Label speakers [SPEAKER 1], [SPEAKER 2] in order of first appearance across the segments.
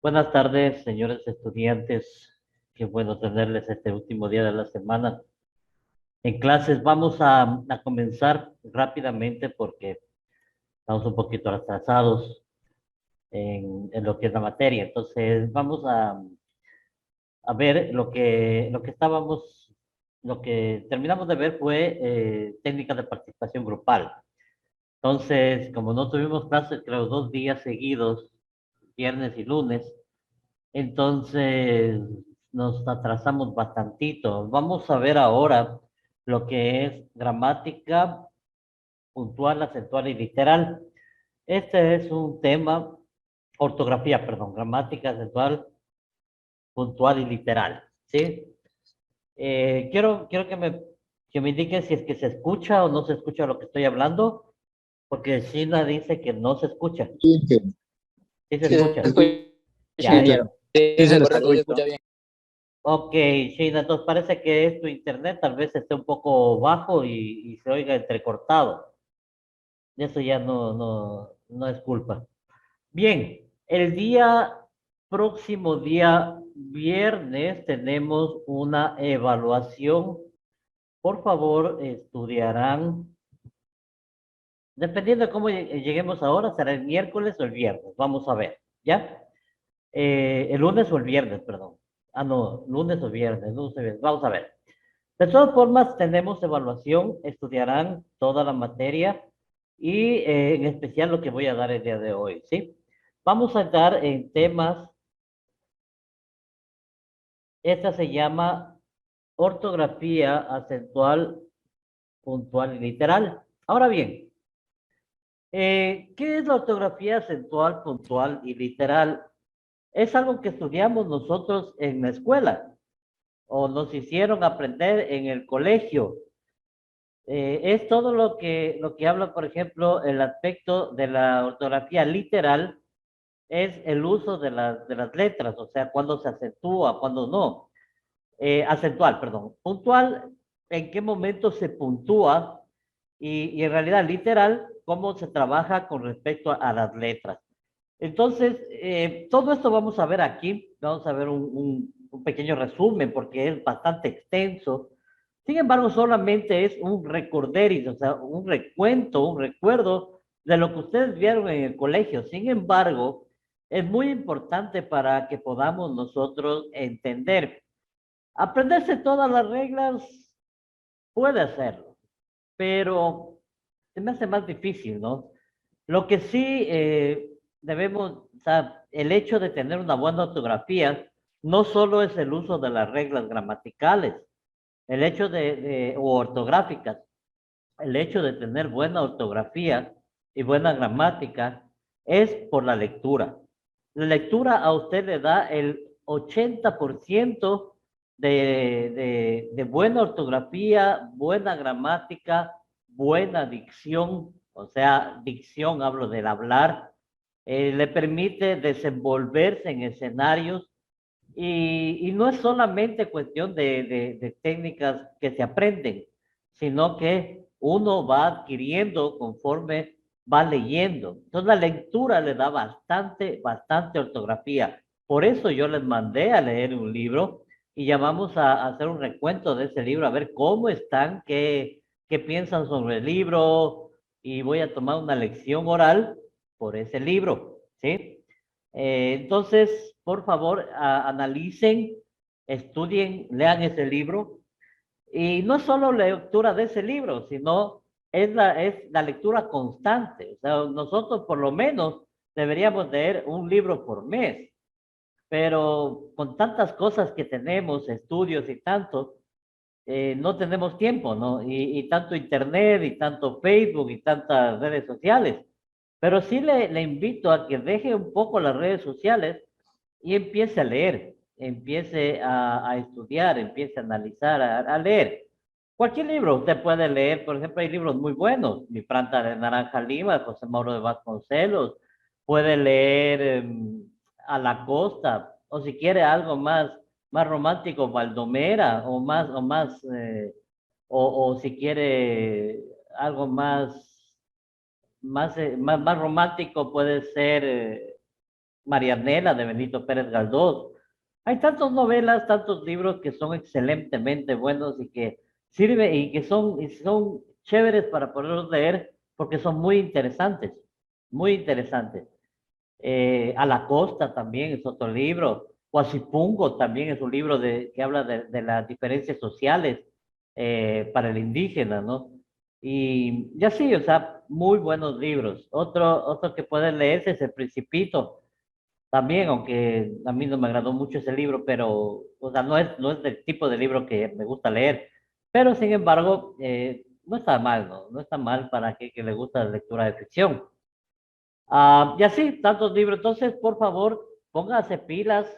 [SPEAKER 1] Buenas tardes, señores estudiantes. Qué bueno tenerles este último día de la semana en clases. Vamos a comenzar rápidamente porque estamos un poquito atrasados en lo que es la materia. Entonces, vamos a ver lo que terminamos de ver fue técnicas de participación grupal. Entonces, como no tuvimos clases, creo, 2 días seguidos, viernes y lunes, entonces nos atrasamos bastantito. Vamos a ver ahora lo que es gramática puntual, acentual y literal. Este es un tema, ortografía, perdón, gramática, acentual, puntual y literal, ¿sí? Quiero que me indiquen si es que se escucha o no se escucha lo que estoy hablando, porque Sheila dice que no se escucha.
[SPEAKER 2] Sí,
[SPEAKER 1] ¿Sí se
[SPEAKER 3] Sí, se
[SPEAKER 1] escucha?
[SPEAKER 3] escucha,
[SPEAKER 1] Ya,
[SPEAKER 3] ingeniero. Sí,
[SPEAKER 2] sí se les
[SPEAKER 3] correcto, se
[SPEAKER 2] escucha.
[SPEAKER 3] escucha bien.
[SPEAKER 1] ok, Sheila, entonces parece que es tu internet, tal vez esté un poco bajo y se oiga entrecortado. Eso ya no es culpa. Bien, el próximo día viernes tenemos una evaluación. Por favor, estudiarán, dependiendo de cómo lleguemos ahora, será el miércoles o el viernes. Vamos a ver, ¿ya? El lunes o el viernes, perdón. Ah, no, lunes o viernes, lunes o viernes. Vamos a ver. De todas formas, tenemos evaluación, estudiarán toda la materia y en especial lo que voy a dar el día de hoy, ¿sí? Vamos a entrar en temas, esta se llama ortografía acentual, puntual y literal. Ahora bien, ¿qué es la ortografía acentual, puntual y literal? Es algo que estudiamos nosotros en la escuela o nos hicieron aprender en el colegio. Es todo lo que habla, por ejemplo, el aspecto de la ortografía literal, es el uso de las letras, o sea, cuando se acentúa, cuando no. Acentual, perdón. Puntual, en qué momento se puntúa y en realidad literal, cómo se trabaja con respecto a las letras. Entonces, todo esto vamos a ver aquí, vamos a ver un pequeño resumen porque es bastante extenso. Sin embargo, solamente es un recorderis, o sea, un recuento, un recuerdo de lo que ustedes vieron en el colegio. Sin embargo, es muy importante para que podamos nosotros entender. Aprenderse todas las reglas puede hacerlo, pero se me hace más difícil, ¿no? Lo que sí debemos, o sea, el hecho de tener una buena ortografía no solo es el uso de las reglas gramaticales, el hecho o ortográficas, el hecho de tener buena ortografía y buena gramática es por la lectura. La lectura a usted le da el 80% de buena ortografía, buena gramática, buena dicción, o sea, dicción, hablo del hablar, le permite desenvolverse en escenarios y no es solamente cuestión de técnicas que se aprenden, sino que uno va adquiriendo conforme va leyendo. Entonces la lectura le da bastante ortografía. Por eso yo les mandé a leer un libro y ya vamos a hacer un recuento de ese libro, a ver cómo están, qué piensan sobre el libro y voy a tomar una lección oral por ese libro, ¿sí? Entonces, por favor, analicen, estudien, lean ese libro. Y no solo lectura de ese libro, sino es la lectura constante. O sea, nosotros por lo menos deberíamos leer un libro por mes, pero con tantas cosas que tenemos, estudios y tanto, no tenemos tiempo, ¿no? Y tanto internet, y tanto Facebook, y tantas redes sociales. Pero sí le invito a que deje un poco las redes sociales y empiece a leer, empiece a estudiar, empiece a analizar, a leer. Cualquier libro usted puede leer, por ejemplo, hay libros muy buenos, Mi planta de naranja lima, de José Mauro de Vasconcelos, puede leer A la costa, o si quiere algo más romántico, Baldomera, o si quiere algo más romántico, puede ser Marianela de Benito Pérez Galdós. Hay tantas novelas, tantos libros que son excelentemente buenos y que sirven y son chéveres para poderlos leer porque son muy interesantes, muy interesantes. A la Costa también es otro libro. Huasipungo también es un libro que habla de las diferencias sociales para el indígena, ¿no? Y así, o sea, muy buenos libros. Otro que pueden leerse es El Principito, también, aunque a mí no me agradó mucho ese libro, pero, o sea, no es del tipo de libro que me gusta leer. Pero, sin embargo, no está mal, ¿no? No está mal para que le gusta la lectura de ficción. Y así, tantos libros. Entonces, por favor, póngase pilas,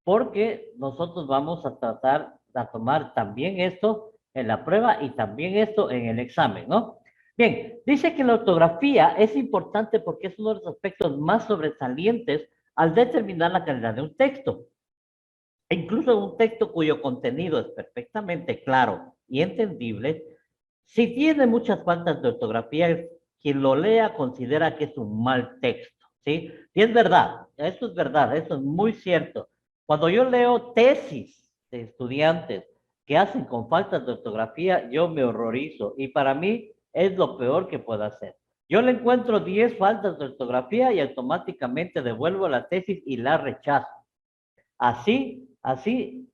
[SPEAKER 1] porque nosotros vamos a tratar de tomar también esto en la prueba y también esto en el examen, ¿no? Bien, dice que la ortografía es importante porque es uno de los aspectos más sobresalientes al determinar la calidad de un texto. E incluso un texto cuyo contenido es perfectamente claro y entendible, si tiene muchas faltas de ortografía, quien lo lea considera que es un mal texto, ¿sí? Y es verdad, eso es muy cierto. Cuando yo leo tesis de estudiantes que hacen con faltas de ortografía, yo me horrorizo y para mí es lo peor que puedo hacer. Yo le encuentro 10 faltas de ortografía y automáticamente devuelvo la tesis y la rechazo. Así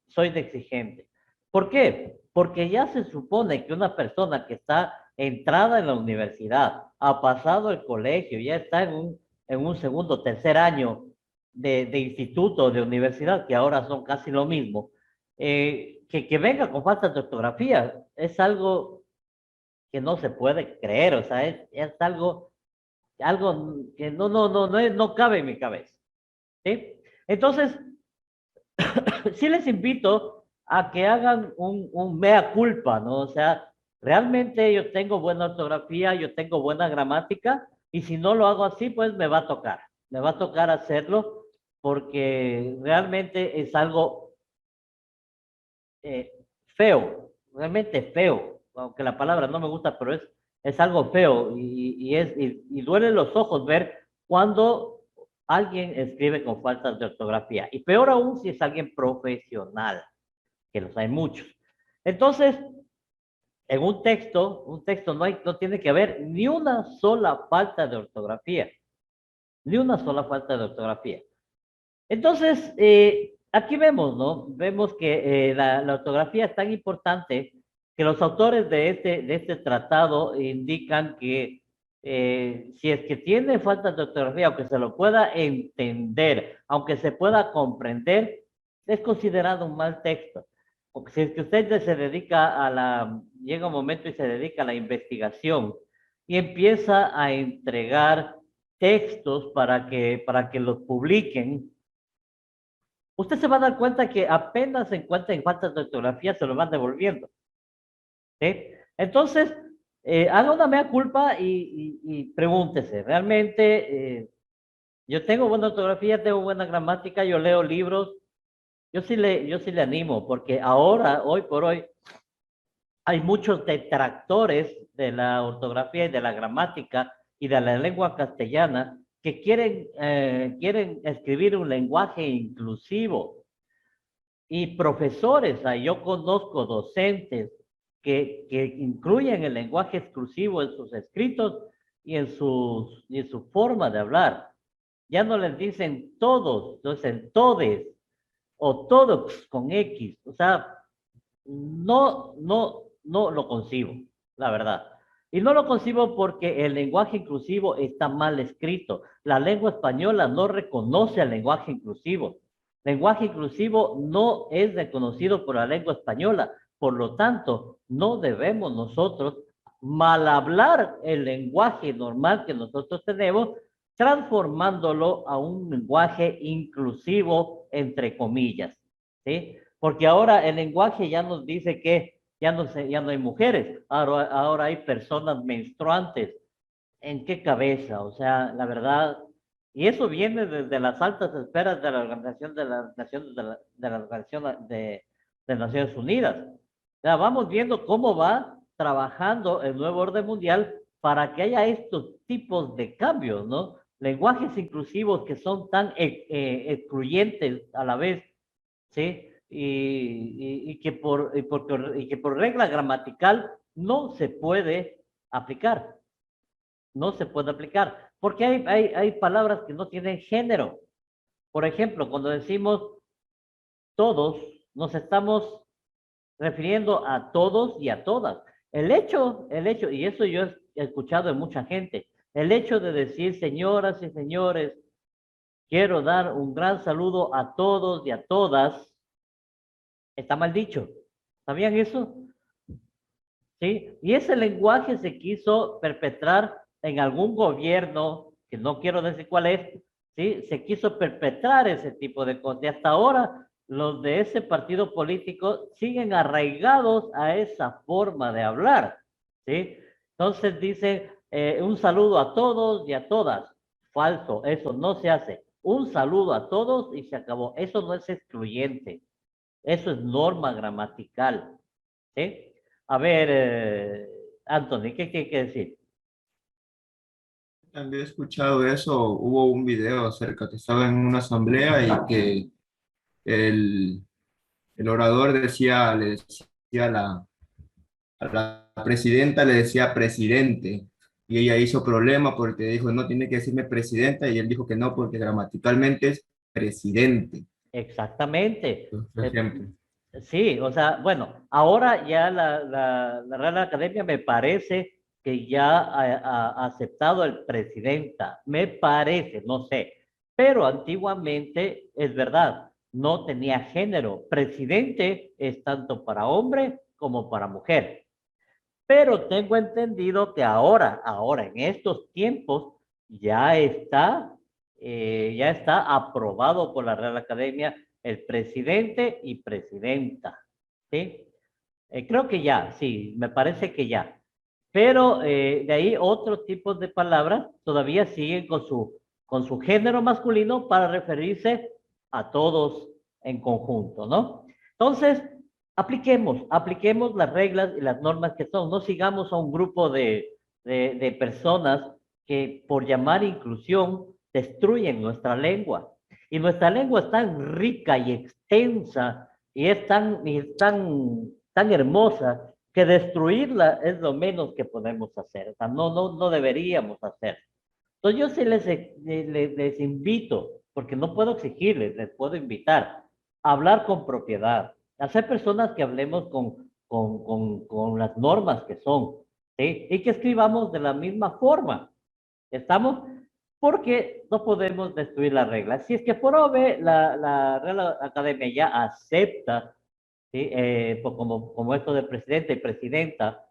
[SPEAKER 1] soy de exigente. ¿Por qué? Porque ya se supone que una persona que está entrada en la universidad, ha pasado el colegio, ya está en un segundo, tercer año de instituto, de universidad, que ahora son casi lo mismo, que venga con faltas de ortografía, es algo que no se puede creer, o sea, es algo que no cabe en mi cabeza, ¿sí? Entonces, sí les invito a que hagan un mea culpa, ¿no? O sea, realmente yo tengo buena ortografía, yo tengo buena gramática, y si no lo hago así, pues me va a tocar hacerlo, porque realmente es algo eh, feo, realmente feo, aunque la palabra no me gusta, pero es algo feo, y duele los ojos ver cuando alguien escribe con faltas de ortografía, y peor aún si es alguien profesional, que los hay muchos. Entonces, en un texto no tiene que haber ni una sola falta de ortografía, ni una sola falta de ortografía. Entonces, aquí vemos, ¿no? Vemos que la ortografía es tan importante que los autores de este tratado indican que si es que tiene falta de ortografía, aunque se lo pueda entender, aunque se pueda comprender, es considerado un mal texto. Porque si es que usted se dedica llega un momento y se dedica a la investigación y empieza a entregar textos para que los publiquen, usted se va a dar cuenta que apenas se encuentra en faltas de ortografía, se lo van devolviendo. ¿Sí? Entonces, haga una mea culpa y pregúntese, ¿realmente yo tengo buena ortografía, tengo buena gramática, yo leo libros? Yo sí le animo, porque ahora, hoy por hoy, hay muchos detractores de la ortografía y de la gramática y de la lengua castellana que quieren escribir un lenguaje inclusivo. Y profesores, yo conozco docentes que incluyen el lenguaje exclusivo en sus escritos y en su forma de hablar. Ya no les dicen todos, dicen todes o todos con X. O sea, no lo concibo, la verdad. Y no lo concibo porque el lenguaje inclusivo está mal escrito. La lengua española no reconoce el lenguaje inclusivo. Lenguaje inclusivo no es reconocido por la lengua española. Por lo tanto, no debemos nosotros mal hablar el lenguaje normal que nosotros tenemos, transformándolo a un lenguaje inclusivo, entre comillas, ¿sí? Porque ahora el lenguaje ya nos dice que ya no hay mujeres, ahora hay personas menstruantes. ¿En qué cabeza? O sea, la verdad, y eso viene desde las altas esferas de la Organización de las Naciones, de la Organización de Naciones Unidas. O sea, vamos viendo cómo va trabajando el nuevo orden mundial para que haya estos tipos de cambios, ¿no? lenguajes inclusivos que son tan excluyentes a la vez, ¿sí? Y que por regla gramatical no se puede aplicar, no se puede aplicar, porque hay palabras que no tienen género. Por ejemplo, cuando decimos todos, nos estamos refiriendo a todos y a todas. El hecho, y eso yo he escuchado de mucha gente, el hecho de decir, señoras y señores, quiero dar un gran saludo a todos y a todas, está mal dicho. ¿Sabían eso? ¿Sí? Y ese lenguaje se quiso perpetrar en algún gobierno, que no quiero decir cuál es, ¿sí? Se quiso perpetrar ese tipo de cosas. Y hasta ahora, los de ese partido político siguen arraigados a esa forma de hablar, ¿sí? Entonces dicen, un saludo a todos y a todas. Falso, eso no se hace. Un saludo a todos y se acabó. Eso no es excluyente. Eso es norma gramatical, ¿sí? A ver, Anthony, ¿qué tiene que decir?
[SPEAKER 2] También he escuchado eso, hubo un video acerca que estaba en una asamblea y que el, el orador decía, le decía a la presidenta, le decía presidente, y ella hizo problema porque dijo, no, tiene que decirme presidenta, y él dijo que no, porque gramaticalmente es presidente,
[SPEAKER 1] Exactamente.
[SPEAKER 2] por ejemplo.
[SPEAKER 1] Sí, o sea, bueno, ahora ya la Real Academia me parece que ya ha aceptado el presidenta, me parece, no sé, pero antiguamente es verdad, no tenía género. Presidente es tanto para hombre como para mujer. Pero tengo entendido que ahora, en estos tiempos, ya está aprobado por la Real Academia el presidente y presidenta, ¿sí? Creo que ya, sí, me parece que ya. Pero de ahí otros tipos de palabras todavía siguen con su género masculino para referirse a todos en conjunto, ¿no? Entonces, apliquemos las reglas y las normas que son. No sigamos a un grupo de personas que por llamar inclusión destruyen nuestra lengua. Y nuestra lengua es tan rica y extensa y es tan hermosa que destruirla es lo menos que podemos hacer. O sea, no deberíamos hacer. Entonces yo sí les invito, porque no puedo exigirles, les puedo invitar a hablar con propiedad, a ser personas que hablemos con las normas que son, ¿sí? Y que escribamos de la misma forma. ¿Estamos? Porque no podemos destruir las reglas. Si es que por OVE la Real Academia ya acepta, ¿sí? Pues como esto de presidente y presidenta,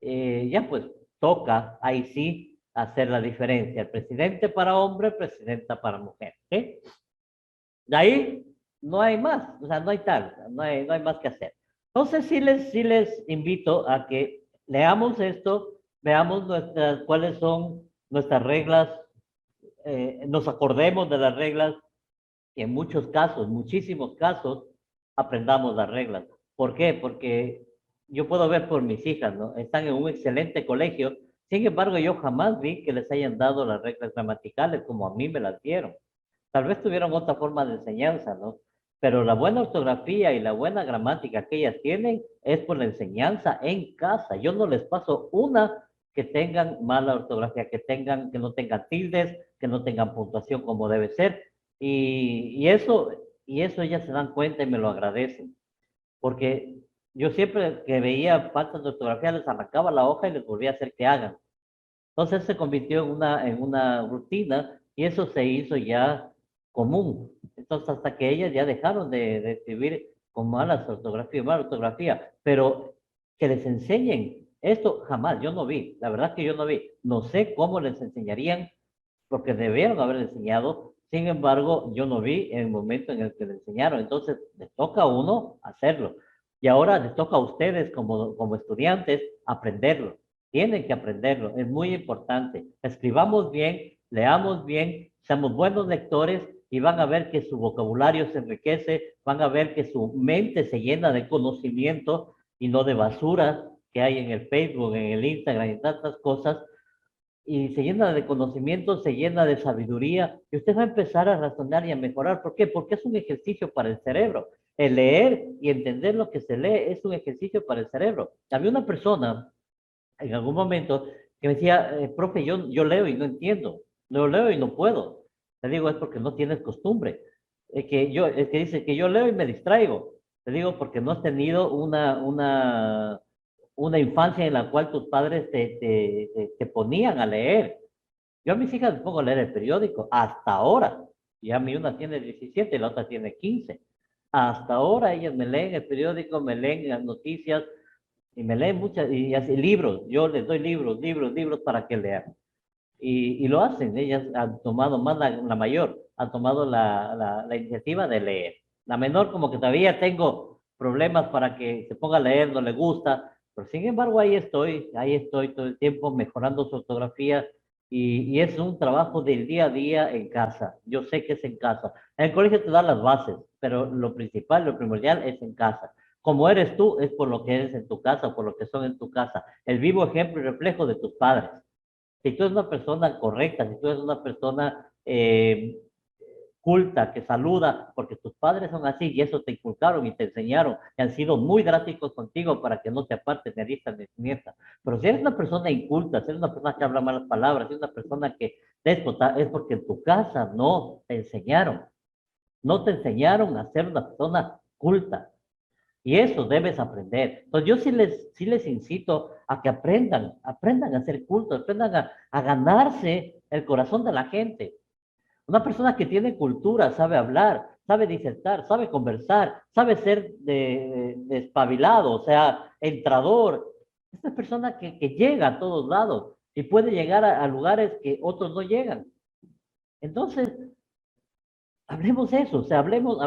[SPEAKER 1] ya pues toca ahí sí hacer la diferencia. El presidente para hombre, presidenta para mujer. ¿Sí? De ahí no hay más, o sea, no hay tal, no hay más que hacer. Entonces sí les invito a que leamos esto, veamos cuáles son nuestras reglas, nos acordemos de las reglas y en muchos casos, muchísimos casos, aprendamos las reglas. ¿Por qué? Porque yo puedo ver por mis hijas, ¿no? Están en un excelente colegio, sin embargo, yo jamás vi que les hayan dado las reglas gramaticales como a mí me las dieron. Tal vez tuvieron otra forma de enseñanza, ¿no? Pero la buena ortografía y la buena gramática que ellas tienen es por la enseñanza en casa. Yo no les paso una que tengan mala ortografía, que no tengan tildes, que no tengan puntuación como debe ser. Y eso ellas se dan cuenta y me lo agradecen. Porque yo siempre que veía faltas de ortografía les arrancaba la hoja y les volvía a hacer que hagan. Entonces se convirtió en una rutina y eso se hizo ya común. Entonces hasta que ellas ya dejaron de escribir con mala ortografía, pero que les enseñen esto jamás, yo no vi, la verdad que yo no vi. No sé cómo les enseñarían porque debieron haber enseñado, sin embargo, yo no vi en el momento en el que le enseñaron, entonces les toca a uno hacerlo. Y ahora les toca a ustedes como estudiantes aprenderlo. Tienen que aprenderlo, es muy importante. Escribamos bien, leamos bien, seamos buenos lectores y van a ver que su vocabulario se enriquece, van a ver que su mente se llena de conocimiento y no de basura que hay en el Facebook, en el Instagram y tantas cosas, y se llena de conocimiento, se llena de sabiduría, y usted va a empezar a razonar y a mejorar. ¿Por qué? Porque es un ejercicio para el cerebro. El leer y entender lo que se lee es un ejercicio para el cerebro. Había una persona en algún momento que me decía, profe, yo leo y no entiendo, no leo y no puedo. Le digo, es porque no tienes costumbre. Es que dice que yo leo y me distraigo. Le digo, porque no has tenido una infancia en la cual tus padres te ponían a leer. Yo a mis hijas les pongo a leer el periódico, hasta ahora. Ya mi una tiene 17 y la otra tiene 15. Hasta ahora ellas me leen el periódico, me leen las noticias, y me leen muchas, y así libros, yo les doy libros para que lean. Y lo hacen, ellas han tomado, más la mayor, han tomado la iniciativa de leer. La menor como que todavía tengo problemas para que se ponga a leer, no le gusta, pero sin embargo ahí estoy todo el tiempo mejorando su ortografía y es un trabajo del día a día en casa. Yo sé que es en casa. En el colegio te dan las bases, pero lo principal, lo primordial es en casa. Como eres tú, es por lo que eres en tu casa, por lo que son en tu casa. El vivo ejemplo y reflejo de tus padres. Si tú eres una persona correcta, si tú eres una persona culta, que saluda, porque tus padres son así y eso te inculcaron y te enseñaron y han sido muy drásticos contigo para que no te apartes ni risas ni nietas. Pero si eres una persona inculta, si eres una persona que habla malas palabras, si eres una persona que déspota, es porque en tu casa no te enseñaron a ser una persona culta. Y eso debes aprender. Entonces yo sí les incito a que aprendan a ser cultos, aprendan a ganarse el corazón de la gente. Una persona que tiene cultura, sabe hablar, sabe disertar, sabe conversar, sabe ser de espabilado, o sea, entrador. Esta persona que llega a todos lados y puede llegar a lugares que otros no llegan. Entonces, hablemos eso, o sea, hablemos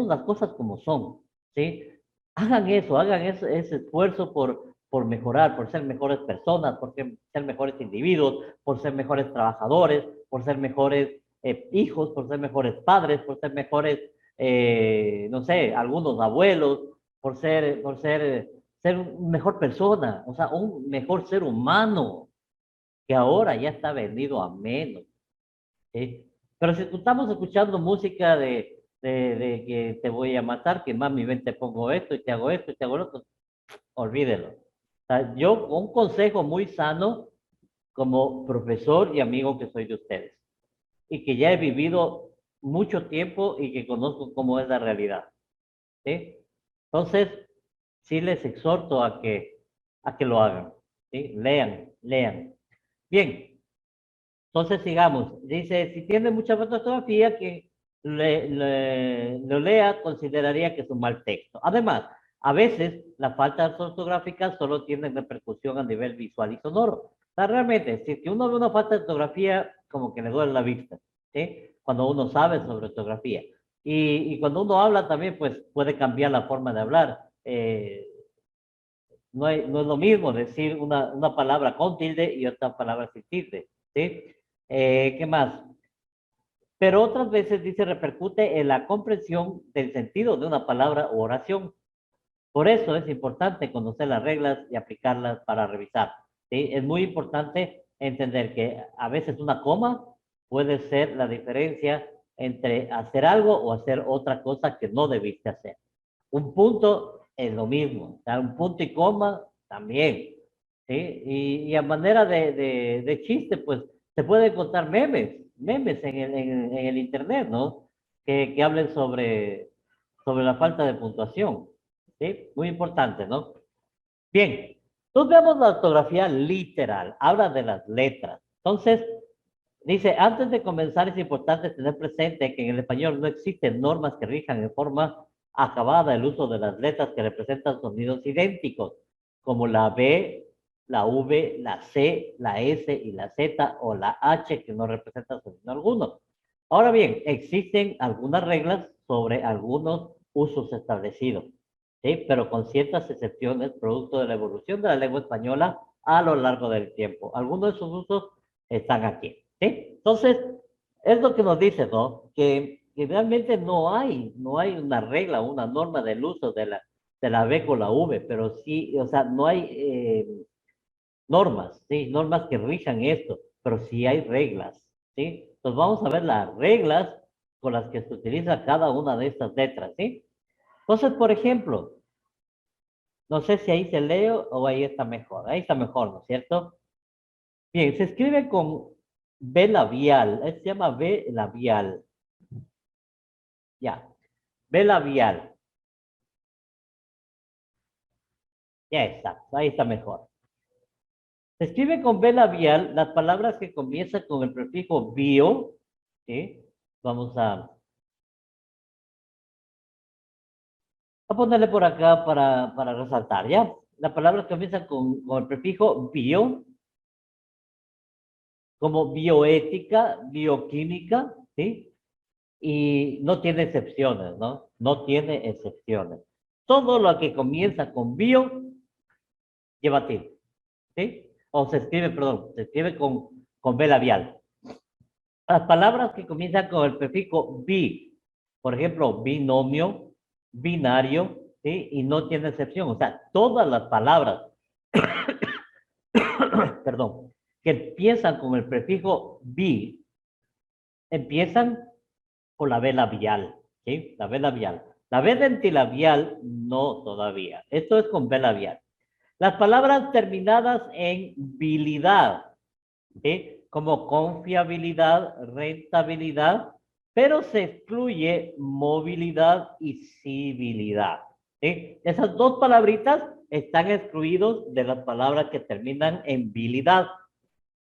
[SPEAKER 1] las cosas como son, ¿sí? Hagan ese esfuerzo por mejorar, por ser mejores personas, por ser mejores individuos, por ser mejores trabajadores, por ser mejores hijos, por ser mejores padres, por ser mejores, no sé, algunos abuelos, ser una mejor persona, o sea, un mejor ser humano, que ahora ya está vendido a menos. ¿Sí? Pero si estamos escuchando música de que te voy a matar, que mami, ven, te pongo esto y te hago lo otro, olvídelo. O sea, yo, un consejo muy sano como profesor y amigo que soy de ustedes, y que ya he vivido mucho tiempo y que conozco cómo es la realidad. ¿Sí? Entonces, sí les exhorto a que lo hagan. ¿Sí? Lean, lean. Bien. Entonces, sigamos. Dice, si tiene mucha fotografía, que lo lea, consideraría que es un mal texto. Además, a veces la falta de ortográfica solo tiene repercusión a nivel visual y sonoro. O sea, realmente, si es que uno ve una falta de ortografía, como que le duele la vista, ¿sí? Cuando uno sabe sobre ortografía. Y cuando uno habla también, pues puede cambiar la forma de hablar. No es lo mismo decir una palabra con tilde y otra palabra sin tilde, ¿sí? ¿Qué más? Pero otras veces dice repercute en la comprensión del sentido de una palabra u oración. Por eso es importante conocer las reglas y aplicarlas para revisar, ¿sí? Es muy importante entender que a veces una coma puede ser la diferencia entre hacer algo o hacer otra cosa que no debiste hacer. Un punto es lo mismo, o sea, un punto y coma también, ¿sí? Y a manera de chiste, pues se pueden contar memes en el internet, ¿no? Que hablen sobre la falta de puntuación, ¿sí? Muy importante, ¿no? Bien, entonces veamos la ortografía literal, habla de las letras. Entonces, dice, antes de comenzar es importante tener presente que en el español no existen normas que rijan en forma acabada el uso de las letras que representan sonidos idénticos, como la B, la V, la C, la S y la Z, o la H que no representan sonido alguno. Ahora bien, existen algunas reglas sobre algunos usos establecidos, ¿sí? Pero con ciertas excepciones producto de la evolución de la lengua española a lo largo del tiempo. Algunos de esos usos están aquí, ¿sí? Entonces, es lo que nos dice, ¿no? Que realmente no hay una regla, una norma del uso de la B con la V, pero sí, o sea, normas, ¿sí? Normas que rijan esto, pero sí hay reglas, ¿sí? Entonces vamos a ver las reglas con las que se utiliza cada una de estas letras, ¿sí? Entonces, por ejemplo, no sé si ahí se lee o ahí está mejor. Ahí está mejor, ¿no es cierto? Bien, se escribe con B labial. Se llama B labial. Ya, B labial. Ya está, ahí está mejor. Se escribe con B labial las palabras que comienzan con el prefijo bio, ¿sí? Vamos a ponerle por acá para resaltar, ¿ya? Las palabras que comienzan con el prefijo bio, como bioética, bioquímica, ¿sí? Y no tiene excepciones, ¿no? No tiene excepciones. Todo lo que comienza con bio lleva tilde, ¿sí? O se escribe, perdón, se escribe con B labial. Las palabras que comienzan con el prefijo bi, por ejemplo, binomio, binario, ¿sí? Y no tiene excepción. O sea, todas las palabras, perdón, que empiezan con el prefijo bi, empiezan con la B labial, ¿sí? La B labial. La B dentilabial, no todavía. Esto es con B labial. Las palabras terminadas en bilidad, ¿sí? Como confiabilidad, rentabilidad, pero se excluye movilidad y civilidad, ¿sí? Esas dos palabritas están excluidos de las palabras que terminan en bilidad.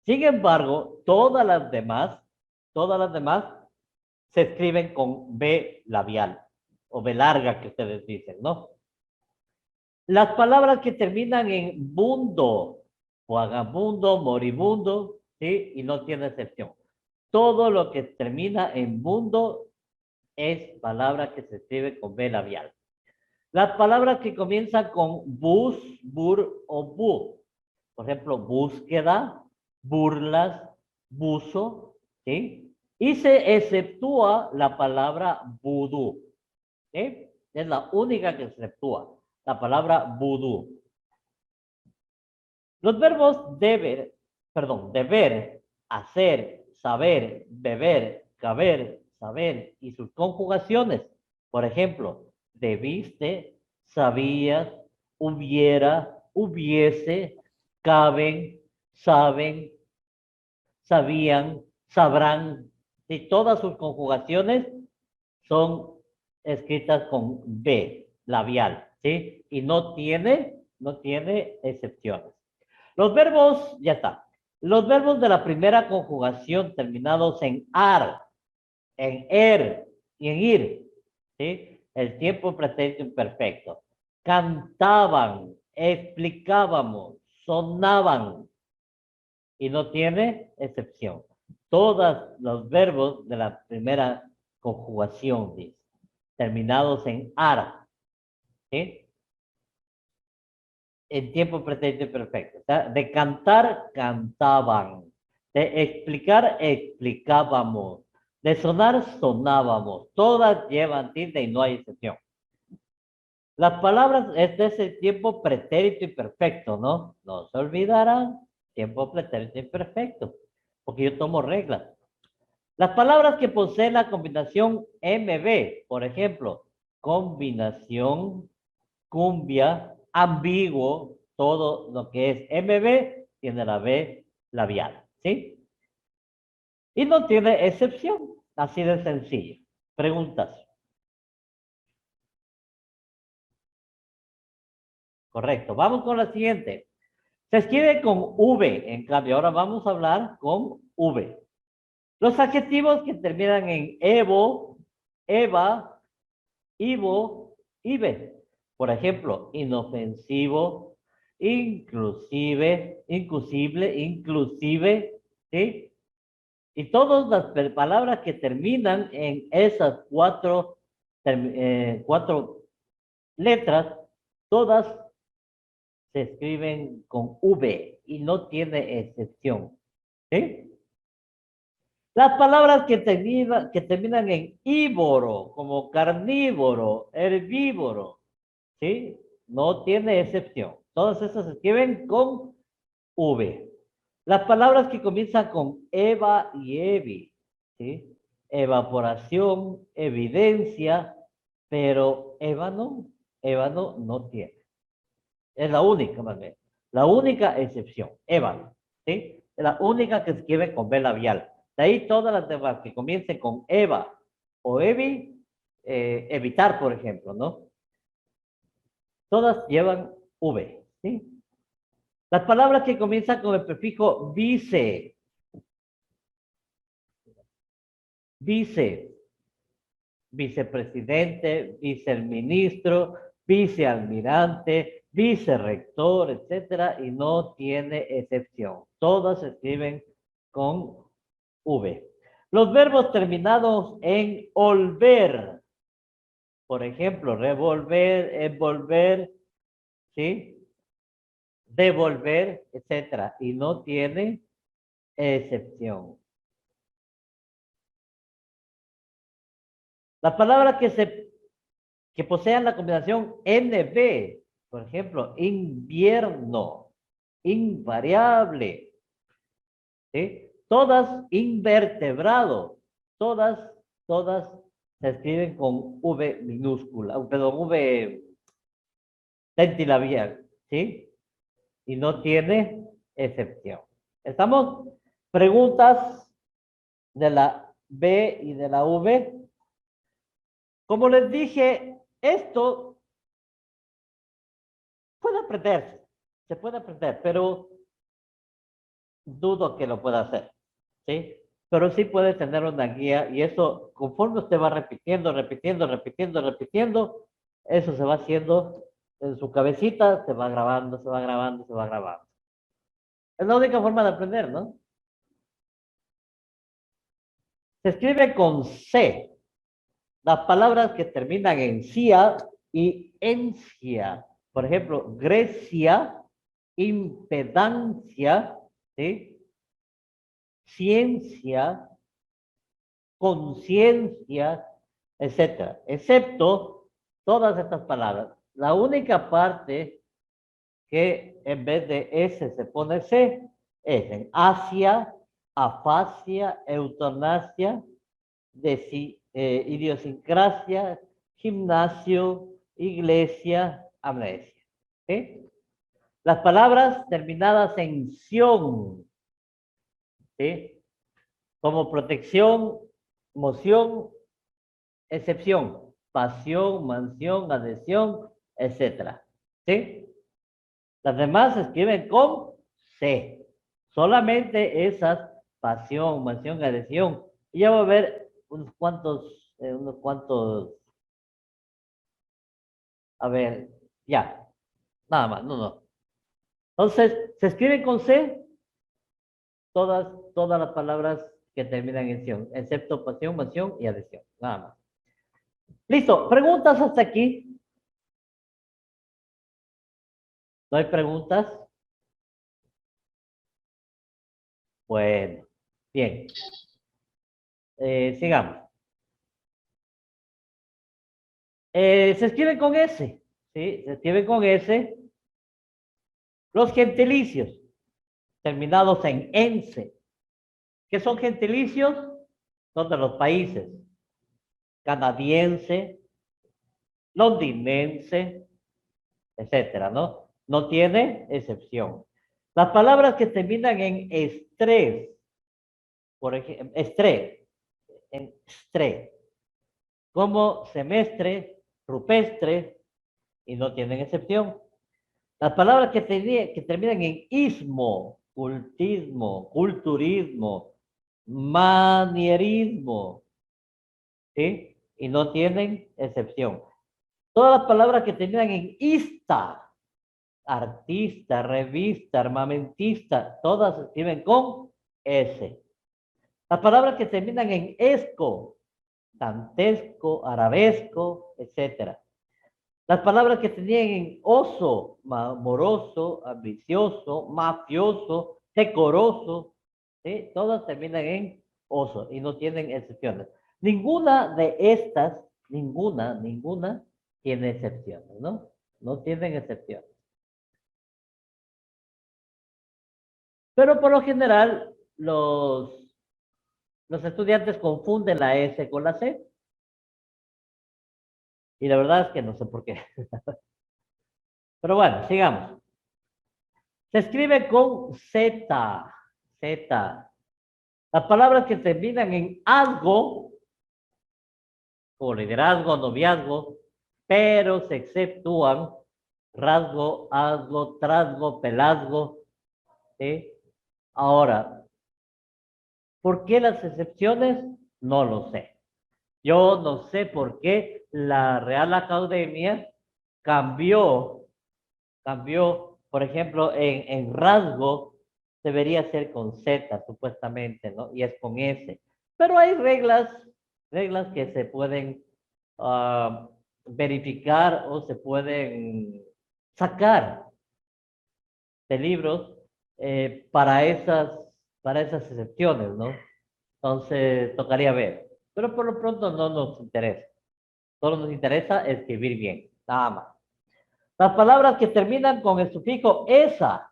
[SPEAKER 1] Sin embargo, todas las demás se escriben con B labial o B larga que ustedes dicen, ¿no? Las palabras que terminan en bundo, vagabundo, moribundo, ¿sí? Y no tiene excepción. Todo lo que termina en bundo es palabra que se escribe con B labial. Las palabras que comienzan con bus, bur o bu, por ejemplo, búsqueda, burlas, buzo, ¿sí? Y se exceptúa la palabra vudú, ¿sí? Es la única que se exceptúa, la palabra vudú. Los verbos deber, hacer, saber, beber, caber, saber y sus conjugaciones. Por ejemplo, debiste, sabías, hubiera, hubiese, caben, saben, sabían, sabrán. Y todas sus conjugaciones son escritas con B, labial, ¿sí? Y no tiene excepciones. Los verbos, ya está. Los verbos de la primera conjugación terminados en ar, en er y en ir, ¿sí? El tiempo pretérito imperfecto. Cantaban, explicábamos, sonaban y no tiene excepción. Todos los verbos de la primera conjugación, dice, terminados en ar, ¿sí? En tiempo pretérito perfecto. O sea, de cantar, cantaban. De explicar, explicábamos. De sonar, sonábamos. Todas llevan tilde y no hay excepción. Las palabras es de ese tiempo pretérito y perfecto, ¿no? No se olvidarán. Tiempo pretérito y perfecto. Porque yo tomo reglas. Las palabras que poseen la combinación MB, por ejemplo, combinación, cumbia, ambiguo, todo lo que es MB tiene la B labial, ¿sí? Y no tiene excepción, así de sencillo. Preguntas. Correcto. Vamos con la siguiente. Se escribe con V, en cambio, ahora vamos a hablar con V. Los adjetivos que terminan en Evo, Eva, Ivo, Ibe. Por ejemplo, inofensivo, inclusive, inclusible, inclusive, ¿sí? Y todas las palabras que terminan en esas cuatro letras, todas se escriben con V y no tiene excepción, ¿sí? Las palabras que terminan en ívoro, como carnívoro, herbívoro, ¿sí? No tiene excepción. Todas esas se escriben con V. Las palabras que comienzan con eva y evi, ¿sí? Evaporación, evidencia, pero ébano no tiene. Es la única, más bien. La única excepción, ébano, ¿sí? Es la única que se escribe con B labial. De ahí todas las demás que comiencen con eva o evi, evitar, por ejemplo, ¿no? Todas llevan V, ¿sí? Las palabras que comienzan con el prefijo vice, vicepresidente, viceministro, vicealmirante, vicerrector, etcétera, y no tiene excepción. Todas se escriben con V. Los verbos terminados en volver, por ejemplo, revolver, envolver, ¿sí? Devolver, etcétera, y no tiene excepción. Las palabras que posean la combinación NB, por ejemplo, invierno, invariable, ¿sí? Todas invertebrado, todas se escriben con V minúscula, perdón, V tentilabial, ¿sí? Y no tiene excepción. ¿Estamos? Preguntas de la B y de la V. Como les dije, esto puede aprenderse, se puede aprender, pero dudo que lo pueda hacer, ¿sí? Pero sí puede tener una guía y eso, conforme usted va repitiendo, eso se va haciendo en su cabecita, se va grabando, se va grabando, se va grabando. Es la única forma de aprender, ¿no? Se escribe con C. Las palabras que terminan en cia y encia. Por ejemplo, Grecia, impedancia, ¿sí? Ciencia, conciencia, etcétera. Excepto todas estas palabras. La única parte que en vez de S se pone C es en Asia, afasia, eutanasia, idiosincrasia, gimnasio, iglesia, amnesia. ¿Sí? Las palabras terminadas en ción, ¿sí? Como protección, moción, excepción, pasión, mansión, adhesión, etcétera. ¿Sí? Las demás se escriben con C. Solamente esas, pasión, mansión, adhesión. Y ya va a ver unos cuantos, a ver, ya, nada más, no. Entonces, se escriben con C todas las palabras que terminan en ción, excepto pasión, mansión y adhesión, nada más. Listo, preguntas hasta aquí. ¿No hay preguntas? Bueno, bien. Sigamos. Se escriben con S, ¿sí? Se escriben con S los gentilicios terminados en ense. ¿Qué son gentilicios? Son de los países. Canadiense, londinense, etcétera, ¿no? No tiene excepción. Las palabras que terminan en estrés, por ejemplo, estrés, como semestre, rupestre, y no tienen excepción. Las palabras que terminan en ismo, cultismo, culturismo, manierismo, ¿sí? Y no tienen excepción. Todas las palabras que terminan en ista, artista, revista, armamentista, todas se escriben con S. Las palabras que terminan en esco, dantesco, arabesco, etcétera. Las palabras que tenían en oso, moroso, ambicioso, mafioso, decoroso, ¿sí? Todas terminan en oso y no tienen excepciones. Ninguna de estas, ninguna tiene excepciones, ¿no? No tienen excepciones. Pero por lo general, los estudiantes confunden la S con la C. Y la verdad es que no sé por qué. Pero bueno, sigamos. Se escribe con Z. Z. Las palabras que terminan en algo, como liderazgo, noviazgo, pero se exceptúan rasgo, asgo, trasgo, pelazgo. ¿Sí? Ahora, ¿por qué las excepciones? No lo sé. Yo no sé por qué la Real Academia cambió, por ejemplo, en rasgo debería ser con Z, supuestamente, ¿no? Y es con S. Pero hay reglas que se pueden verificar o se pueden sacar de libros para esas excepciones, ¿no? Entonces, tocaría ver. Pero por lo pronto no nos interesa. Solo nos interesa escribir bien, nada más. Las palabras que terminan con el sufijo esa,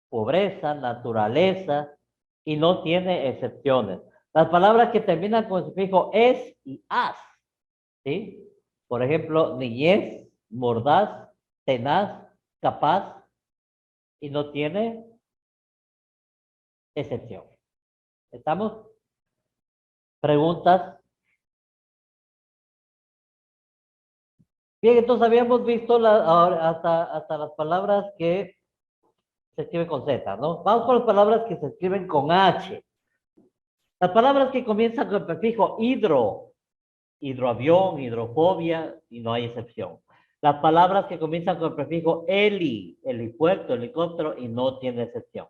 [SPEAKER 1] pobreza, naturaleza, y no tiene excepciones. Las palabras que terminan con el sufijo es y as, ¿sí? Por ejemplo, niñez, mordaz, tenaz, capaz, y no tiene excepción. ¿Estamos? ¿Preguntas? Bien, entonces habíamos visto hasta las palabras que se escriben con Z, ¿no? Vamos con las palabras que se escriben con H. Las palabras que comienzan con el prefijo hidro, hidroavión, hidrofobia, y no hay excepción. Las palabras que comienzan con el prefijo helipuerto, helicóptero, y no tiene excepción.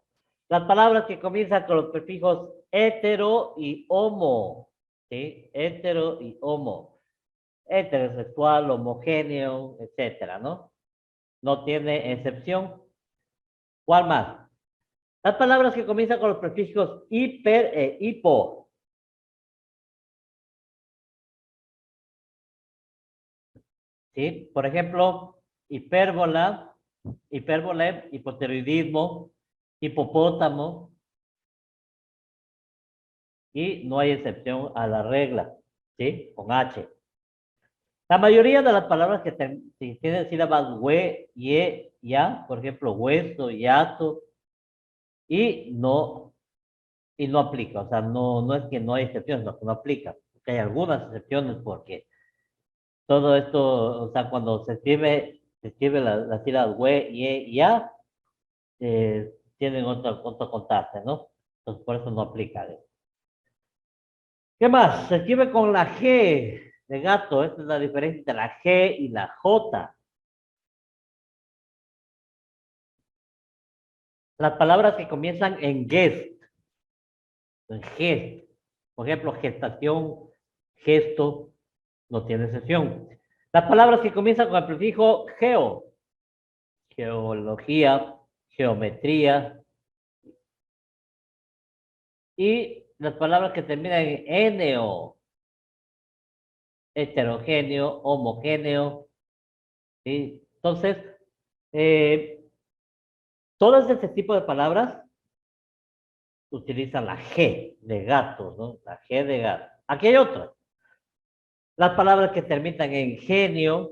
[SPEAKER 1] Las palabras que comienzan con los prefijos hetero y homo, ¿sí? Hetero y homo. Heterosexual, homogéneo, etcétera, ¿no? No tiene excepción. ¿Cuál más? Las palabras que comienzan con los prefijos hiper e hipo. ¿Sí? Por ejemplo, hipérbola, hipérbole, hipotiroidismo, hipopótamo, y no hay excepción a la regla, ¿sí? Con H. La mayoría de las palabras que tienen sílabas hue, ye, ya, por ejemplo, hueso, yato, y no aplica, o sea, no es que no hay excepciones, no, que no aplica, porque hay algunas excepciones porque todo esto, o sea, cuando se escribe la sílaba hue, ye, ya, tienen otro contraste, ¿no? Entonces, por eso no aplica. ¿Qué más? Se escribe con la G de gato. Esta es la diferencia entre la G y la J. Las palabras que comienzan en gest, por ejemplo, gestación, gesto, no tiene excepción. Las palabras que comienzan con el prefijo geología, geometría, y las palabras que terminan en eneo, heterogéneo, homogéneo, ¿sí? Entonces, eh, todo este tipo de palabras utilizan la G de gato, ¿no? La G de gato. Aquí hay otras. Las palabras que terminan en genio,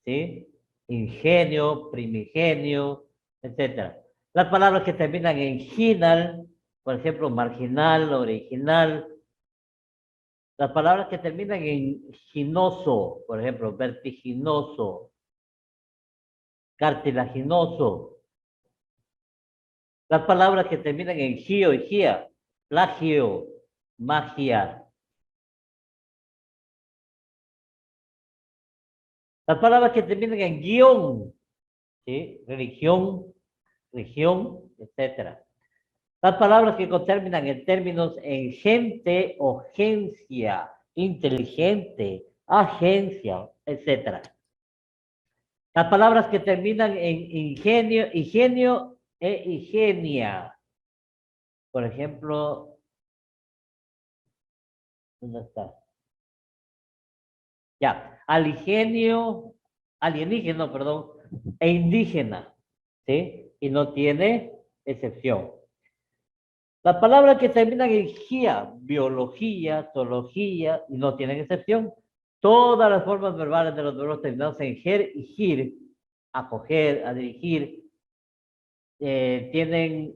[SPEAKER 1] ¿sí? Ingenio, primigenio, etcétera. Las palabras que terminan en ginal, por ejemplo, marginal, original. Las palabras que terminan en ginoso, por ejemplo, vertiginoso, cartilaginoso. Las palabras que terminan en gio y gia, plagio, magia. Las palabras que terminan en guión, ¿sí? Religión, región, etcétera. Las palabras que terminan en términos en gente o gencia, inteligente, agencia, etcétera. Las palabras que terminan en ingenio e ingenia. Por ejemplo, ¿dónde está? Ya, aligenio, alienígeno, perdón, e indígena, ¿sí? Y no tiene excepción. Las palabras que terminan en gia, biología, zoología, y no tienen excepción. Todas las formas verbales de los verbos terminados en ger y gir, acoger, a dirigir, tienen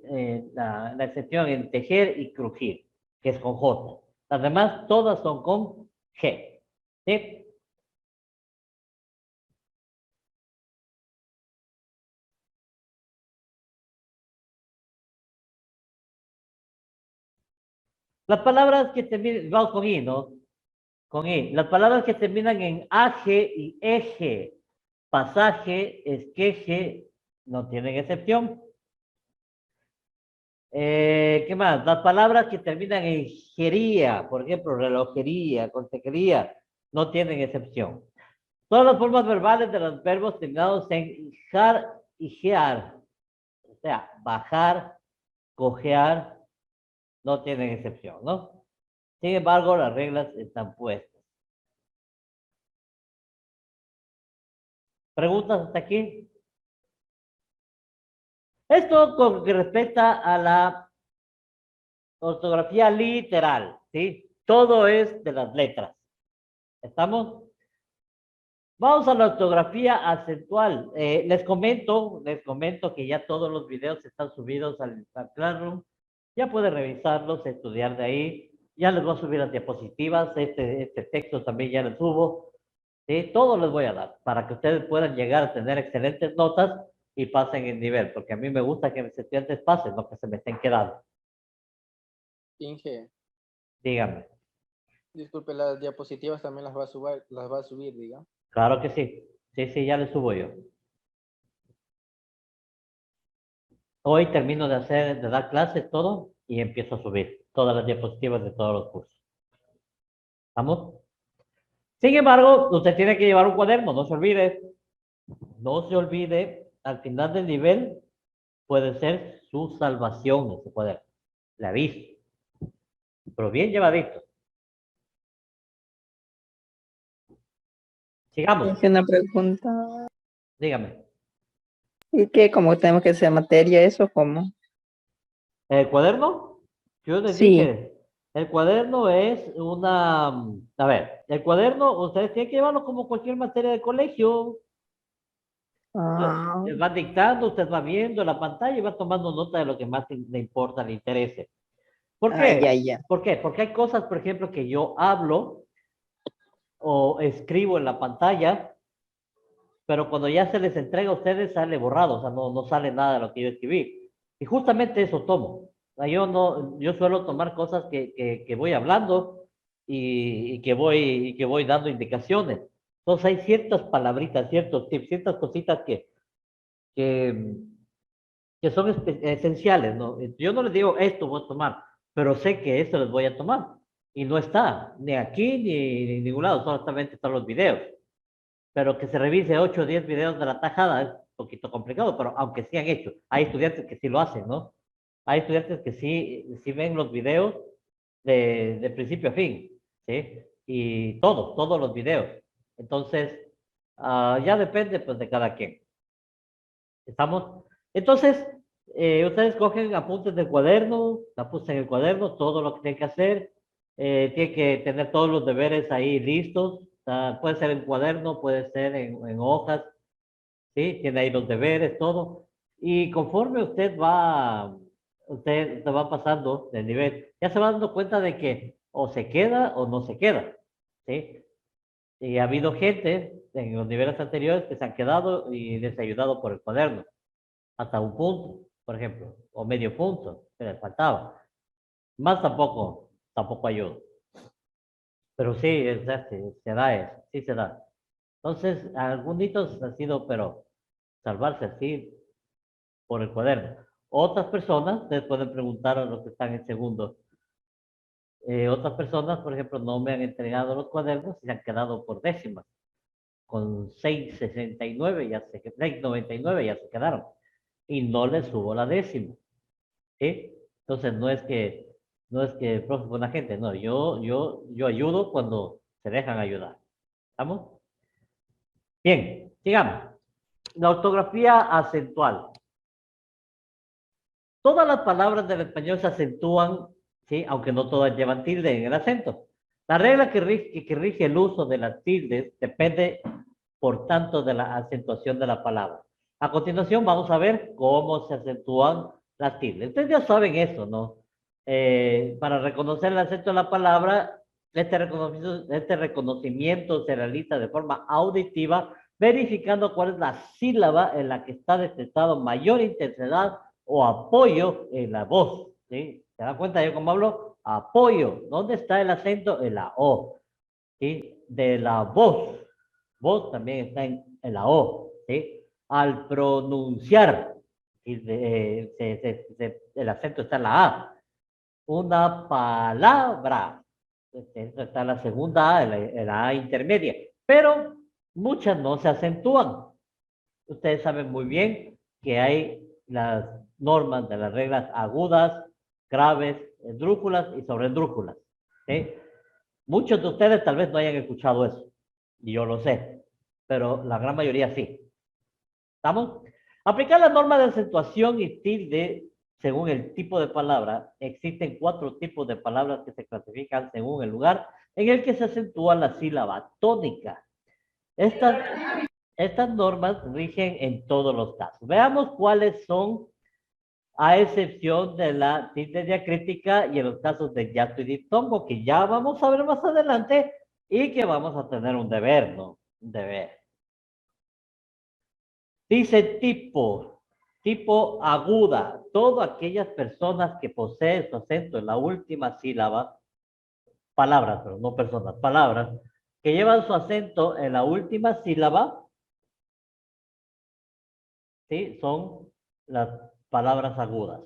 [SPEAKER 1] la excepción en tejer y crujir, que es con J. Las demás todas son con G. ¿Sí? Las palabras que terminan, vamos con I, ¿no? Con I. Las palabras que terminan en aje y eje, pasaje, esqueje, no tienen excepción. ¿Qué más? Las palabras que terminan en jería, por ejemplo, relojería, consejería, no tienen excepción. Todas las formas verbales de los verbos terminados en jar y gear, o sea, bajar, cojear, no tienen excepción, ¿no? Sin embargo, las reglas están puestas. ¿Preguntas hasta aquí? Esto con que respecta a la ortografía literal, ¿sí? Todo es de las letras. ¿Estamos? Vamos a la ortografía acentual. Les comento que ya todos los videos están subidos al Classroom. Ya pueden revisarlos, estudiar de ahí. Ya les voy a subir las diapositivas. Este texto también ya les subo. ¿Sí? Todo les voy a dar para que ustedes puedan llegar a tener excelentes notas y pasen el nivel. Porque a mí me gusta que mis estudiantes pasen, no que se me estén quedando.
[SPEAKER 3] Inge,
[SPEAKER 1] Díganme.
[SPEAKER 3] disculpe, las diapositivas también las va a subir, diga.
[SPEAKER 1] Claro que sí. Sí, sí, ya les subo yo. Hoy termino de dar clases todo y empiezo a subir todas las diapositivas de todos los cursos. ¿Vamos? Sin embargo, usted tiene que llevar un cuaderno, no se olvide. No se olvide, al final del nivel puede ser su salvación ese cuaderno. Le aviso. Pero bien llevadito. Sigamos.
[SPEAKER 4] Es una pregunta.
[SPEAKER 1] Dígame.
[SPEAKER 4] ¿Y qué? ¿Cómo tenemos que hacer materia eso? ¿Cómo?
[SPEAKER 1] ¿El cuaderno? Yo les
[SPEAKER 4] Sí.
[SPEAKER 1] dije, el cuaderno es una... A ver, el cuaderno, ustedes tienen que llevarlo como cualquier materia de colegio.
[SPEAKER 4] Ah,
[SPEAKER 1] Les va dictando, usted va viendo la pantalla y va tomando nota de lo que más le importa, le interese. ¿Por
[SPEAKER 4] ya,
[SPEAKER 1] qué?
[SPEAKER 4] ya.
[SPEAKER 1] ¿Por qué? Porque hay cosas, por ejemplo, que yo hablo o escribo en la pantalla, pero cuando ya se les entrega a ustedes sale borrado, o sea, no sale nada de lo que yo escribí. Y justamente eso tomo. O sea, yo suelo tomar cosas que voy hablando y que voy dando indicaciones. Entonces hay ciertas palabritas, ciertos tips, ciertas cositas que, que son esenciales, ¿no? Yo no les digo esto voy a tomar, pero sé que esto les voy a tomar. Y no está, ni aquí ni en ningún lado, solamente están los videos. Pero que se revise 8 o 10 videos de la tajada es un poquito complicado, pero aunque sí han hecho, hay estudiantes que sí lo hacen, ¿no? Hay estudiantes que sí ven los videos de principio a fin, ¿sí? Y todos los videos. Entonces, ya depende pues de cada quien. ¿Estamos? Entonces, ustedes cogen apuntes del cuaderno, apuntes en el cuaderno, todo lo que tienen que hacer. Tienen que tener todos los deberes ahí listos. Puede ser en cuaderno, puede ser en hojas, ¿sí? Tiene ahí los deberes, todo. Y conforme usted va pasando de nivel, ya se va dando cuenta de que o se queda o no se queda, ¿sí? Y ha habido gente en los niveles anteriores que se han quedado y les ha ayudado por el cuaderno hasta un punto, por ejemplo, o medio punto, que les faltaba. Más tampoco ayuda. Pero sí, se da eso, sí se da. Entonces, algunos han sido, pero salvarse así por el cuaderno. Otras personas, ustedes pueden preguntar a los que están en segundo. Otras personas, por ejemplo, no me han entregado los cuadernos y se han quedado por décimas. Con 6.69 ya se, 6.99 ya se quedaron. Y no les subo la décima. ¿Sí? Entonces no es que el profe es buena gente, no, yo ayudo cuando se dejan ayudar. ¿Estamos? Bien, sigamos. La ortografía acentual. Todas las palabras del español se acentúan, ¿sí? Aunque no todas llevan tilde en el acento. La regla que rige el uso de las tildes depende, por tanto, de la acentuación de la palabra. A continuación vamos a ver cómo se acentúan las tildes. Ustedes ya saben eso, ¿no? Para reconocer el acento de la palabra, este reconocimiento se realiza de forma auditiva, verificando cuál es la sílaba en la que está detectado mayor intensidad o apoyo en la voz, ¿sí? ¿Se dan cuenta yo cómo hablo? Apoyo. ¿Dónde está el acento? En la O, ¿sí? De la voz. Voz también está en la O, ¿sí? Al pronunciar, ¿sí? El acento está en la A. Una palabra. Esta está la segunda A, en la A intermedia. Pero muchas no se acentúan. Ustedes saben muy bien que hay las normas de las reglas agudas, graves, esdrújulas y sobreesdrújulas, ¿sí? Muchos de ustedes tal vez no hayan escuchado eso, y yo lo sé, pero la gran mayoría sí. ¿Estamos? Aplicar la norma de acentuación y tilde según el tipo de palabra. Existen 4 tipos de palabras que se clasifican según el lugar en el que se acentúa la sílaba tónica. Estas normas rigen en todos los casos. Veamos cuáles son, a excepción de la tilde diacrítica y en los casos de hiato y diptongo, que ya vamos a ver más adelante y que vamos a tener un deber, ¿no? Un deber. Dice tipo aguda. Todas aquellas personas que poseen su acento en la última sílaba, palabras, pero no personas, palabras, que llevan su acento en la última sílaba, ¿sí? Son las palabras agudas.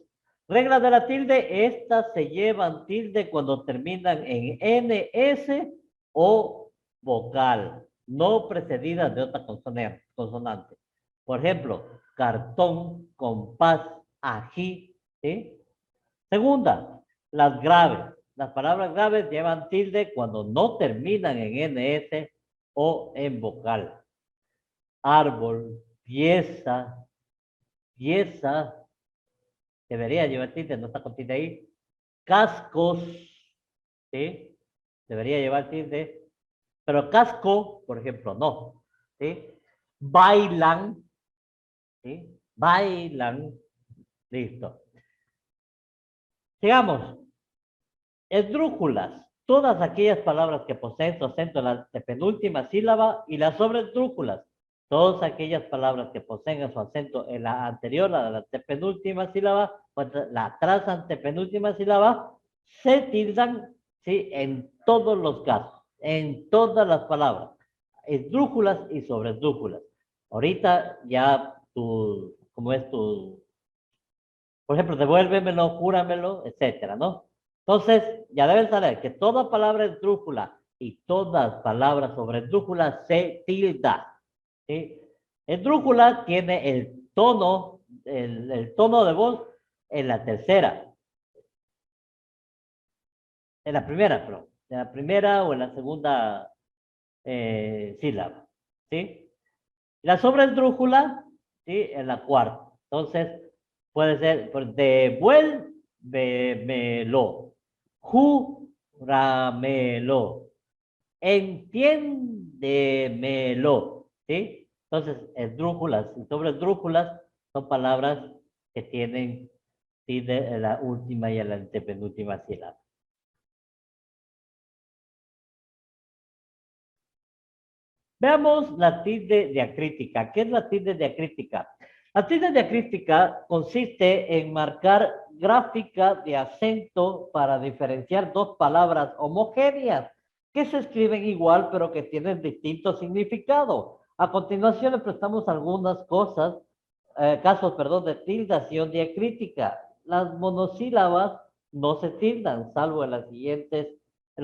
[SPEAKER 1] Regla de la tilde, estas se llevan tilde cuando terminan en NS o vocal, no precedidas de otra consonante. Por ejemplo, cartón, compás, ají, ¿sí? Segunda, las graves. Las palabras graves llevan tilde cuando no terminan en NS o en vocal. Árbol, pieza, debería llevar tilde, no está con tilde ahí. Cascos, ¿sí? Debería llevar tilde. Pero casco, por ejemplo, no, ¿sí? Bailan, ¿sí? Bailan, listo. Sigamos. Esdrújulas. Todas aquellas palabras que poseen su acento en la penúltima sílaba y las sobreesdrújulas. Todas aquellas palabras que poseen su acento en la anterior a la penúltima sílaba, pues la tras antepenúltima sílaba, se tildan, ¿sí? En todos los casos, en todas las palabras. Esdrújulas y sobreesdrújulas. Ahorita ya como es tu, por ejemplo, devuélvemelo, júramelo, etcétera, ¿no? Entonces, ya deben saber que toda palabra esdrújula y todas palabras sobre esdrújula se tilda, ¿sí? Esdrújula tiene el tono de voz en la tercera, en la primera, perdón, en la primera o en la segunda sílaba, ¿sí? La sobreesdrújula, ¿sí? En la cuarta. Entonces, puede ser, pues, devuélvemelo, júramelo, entiéndemelo, ¿sí? Entonces, esdrújulas y sobreesdrújulas son palabras que tienen tilde en la última y en la antepenúltima sílaba. Veamos la tilde diacrítica. ¿Qué es la tilde diacrítica? La tilde diacrítica consiste en marcar gráfica de acento para diferenciar dos palabras homogéneas que se escriben igual pero que tienen distinto significado. A continuación le prestamos algunas casos de tildación diacrítica. Las monosílabas no se tildan, salvo en los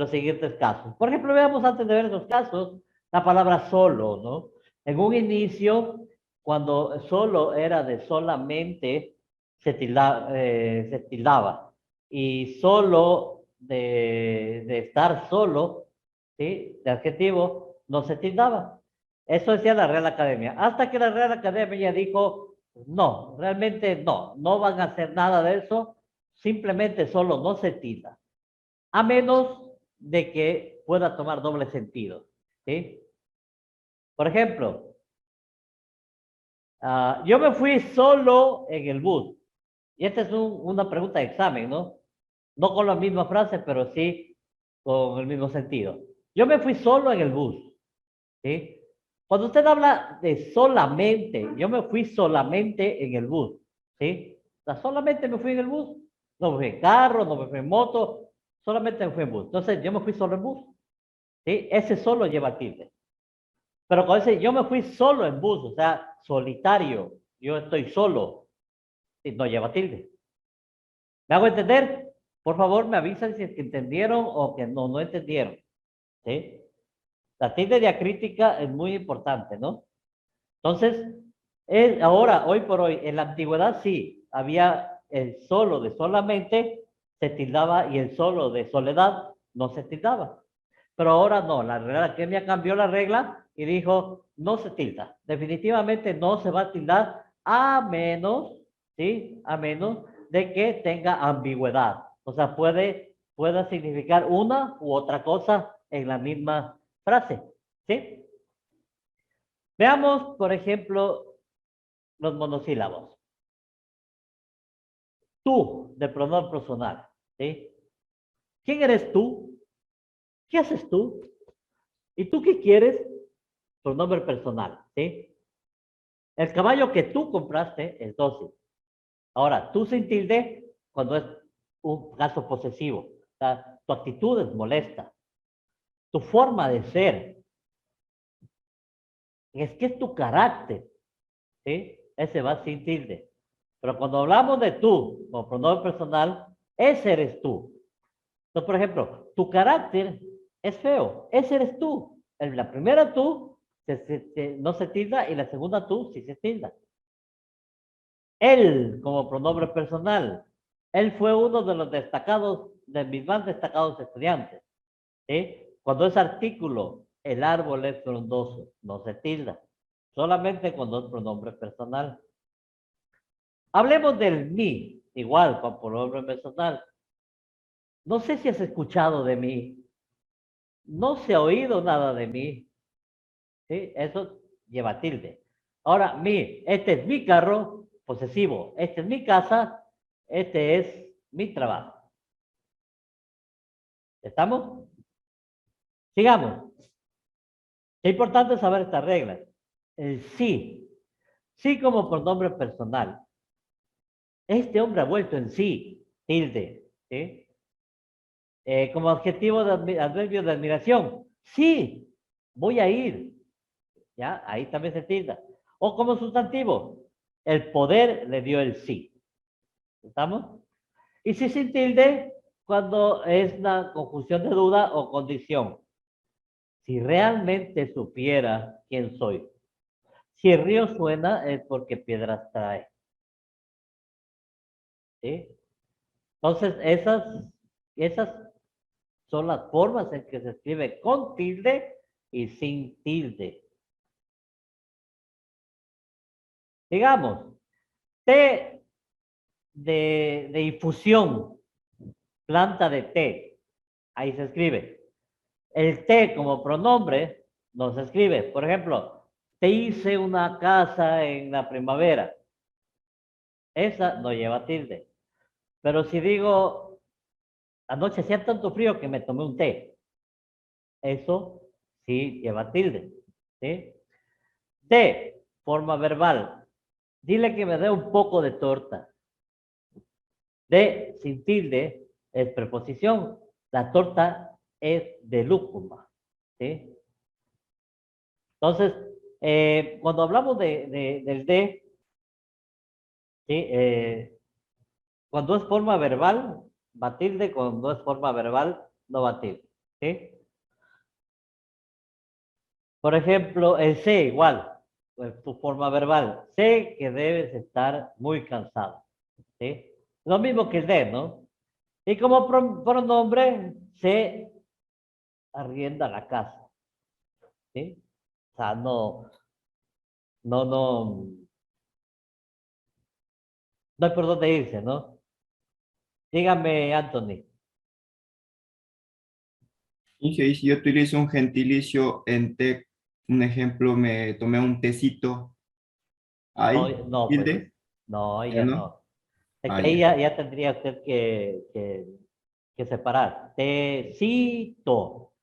[SPEAKER 1] siguientes casos. Por ejemplo, veamos antes de ver esos casos, la palabra solo, ¿no? En un inicio, cuando solo era de solamente, se tildaba. Y solo de estar solo, ¿sí? De adjetivo, no se tildaba. Eso decía la Real Academia. Hasta que la Real Academia dijo, No, realmente no. No van a hacer nada de eso. Simplemente solo no se tilda. A menos de que pueda tomar doble sentido. ¿Sí? Por ejemplo, yo me fui solo en el bus. Y esta es una pregunta de examen, ¿no? No con la misma frase, pero sí con el mismo sentido. Yo me fui solo en el bus, ¿sí? Cuando usted habla de solamente, yo me fui solamente en el bus, ¿sí? O sea, solamente me fui en el bus. No me fui en carro, no me fui en moto, solamente me fui en bus. Entonces, yo me fui solo en bus, ¿sí? Ese solo lleva tilde. Pero cuando dice yo me fui solo en bus, o sea, solitario, yo estoy solo, ¿sí? No lleva tilde. ¿Me hago entender? Por favor, me avisan si es que entendieron o que no entendieron, ¿sí? La tilde diacrítica es muy importante, ¿no? Entonces, ahora, hoy por hoy, en la antigüedad sí, había el solo de solamente, se tildaba, y el solo de soledad no se tildaba. Pero ahora no, la Real Academia cambió la regla y dijo, no se tilda. Definitivamente no se va a tildar a menos, ¿sí? A menos de que tenga ambigüedad. O sea, pueda significar una u otra cosa en la misma frase, ¿sí? Veamos, por ejemplo, los monosílabos. Tú, de pronombre personal, ¿sí? ¿Quién eres tú? ¿Qué haces tú? ¿Y tú qué quieres? Pronombre personal, ¿sí? El caballo que tú compraste es dócil. Ahora, tú sin tilde cuando es un caso posesivo. O sea, tu actitud es molesta. Tu forma de ser. Es que es tu carácter. ¿Sí? Ese va sin tilde. Pero cuando hablamos de tú, como pronombre personal, ese eres tú. Entonces, por ejemplo, tu carácter es feo. Ese eres tú. La primera tú no se tilda y la segunda tú sí se tilda. Él, como pronombre personal, él fue uno de los destacados, de mis más destacados estudiantes. ¿Sí? Cuando es artículo, el árbol es frondoso, no se tilda. Solamente cuando es pronombre personal. Hablemos del mí, igual con pronombre personal. No sé si has escuchado de mí. No se ha oído nada de mí. ¿Sí? Eso lleva tilde. Ahora, este es mi carro, posesivo. Este es mi casa, este es mi trabajo. ¿Estamos? Sigamos. Es importante saber estas reglas. El sí. Sí como pronombre personal. Este hombre ha vuelto en sí. Tilde. ¿Sí? Como adjetivo de adverbio de admiración. Sí, voy a ir. ¿Ya? Ahí también se tilda. O como sustantivo. El poder le dio el sí. ¿Estamos? Y si sin tilde, cuando es una conjunción de duda o condición. Si realmente supiera quién soy. Si el río suena es porque piedras trae. ¿Sí? Entonces, esas son las formas en que se escribe con tilde y sin tilde. Digamos, té de infusión, planta de té. Ahí se escribe. El té como pronombre no se escribe. Por ejemplo, te hice una casa en la primavera. Esa no lleva tilde. Pero si digo, anoche hacía tanto frío que me tomé un té. Eso sí lleva tilde. ¿Sí? De forma verbal. Dile que me dé un poco de torta. De sin tilde es preposición. La torta es de lúcuma. ¿Sí? Entonces, cuando hablamos del de, ¿sí? Cuando es forma verbal, va tilde. Cuando es forma verbal, no va tilde. ¿Sí? Por ejemplo, el sé igual, pues, tu forma verbal. Sé que debes estar muy cansado. ¿Sí? Lo mismo que el de, ¿no? Y como pronombre, se arrienda la casa. ¿Sí? O sea, no, No hay por dónde irse, ¿no? Dígame, Anthony.
[SPEAKER 2] Y si yo utilizo un gentilicio en té, un ejemplo, me tomé un tecito,
[SPEAKER 1] No,
[SPEAKER 2] ¿hay
[SPEAKER 1] no, pues,
[SPEAKER 2] tilde?
[SPEAKER 1] no,
[SPEAKER 2] ¿Ya
[SPEAKER 1] ya
[SPEAKER 2] no?
[SPEAKER 1] no. Es
[SPEAKER 2] Ah,
[SPEAKER 1] que ahí
[SPEAKER 2] ya.
[SPEAKER 1] ya tendría usted que separar. Tecito.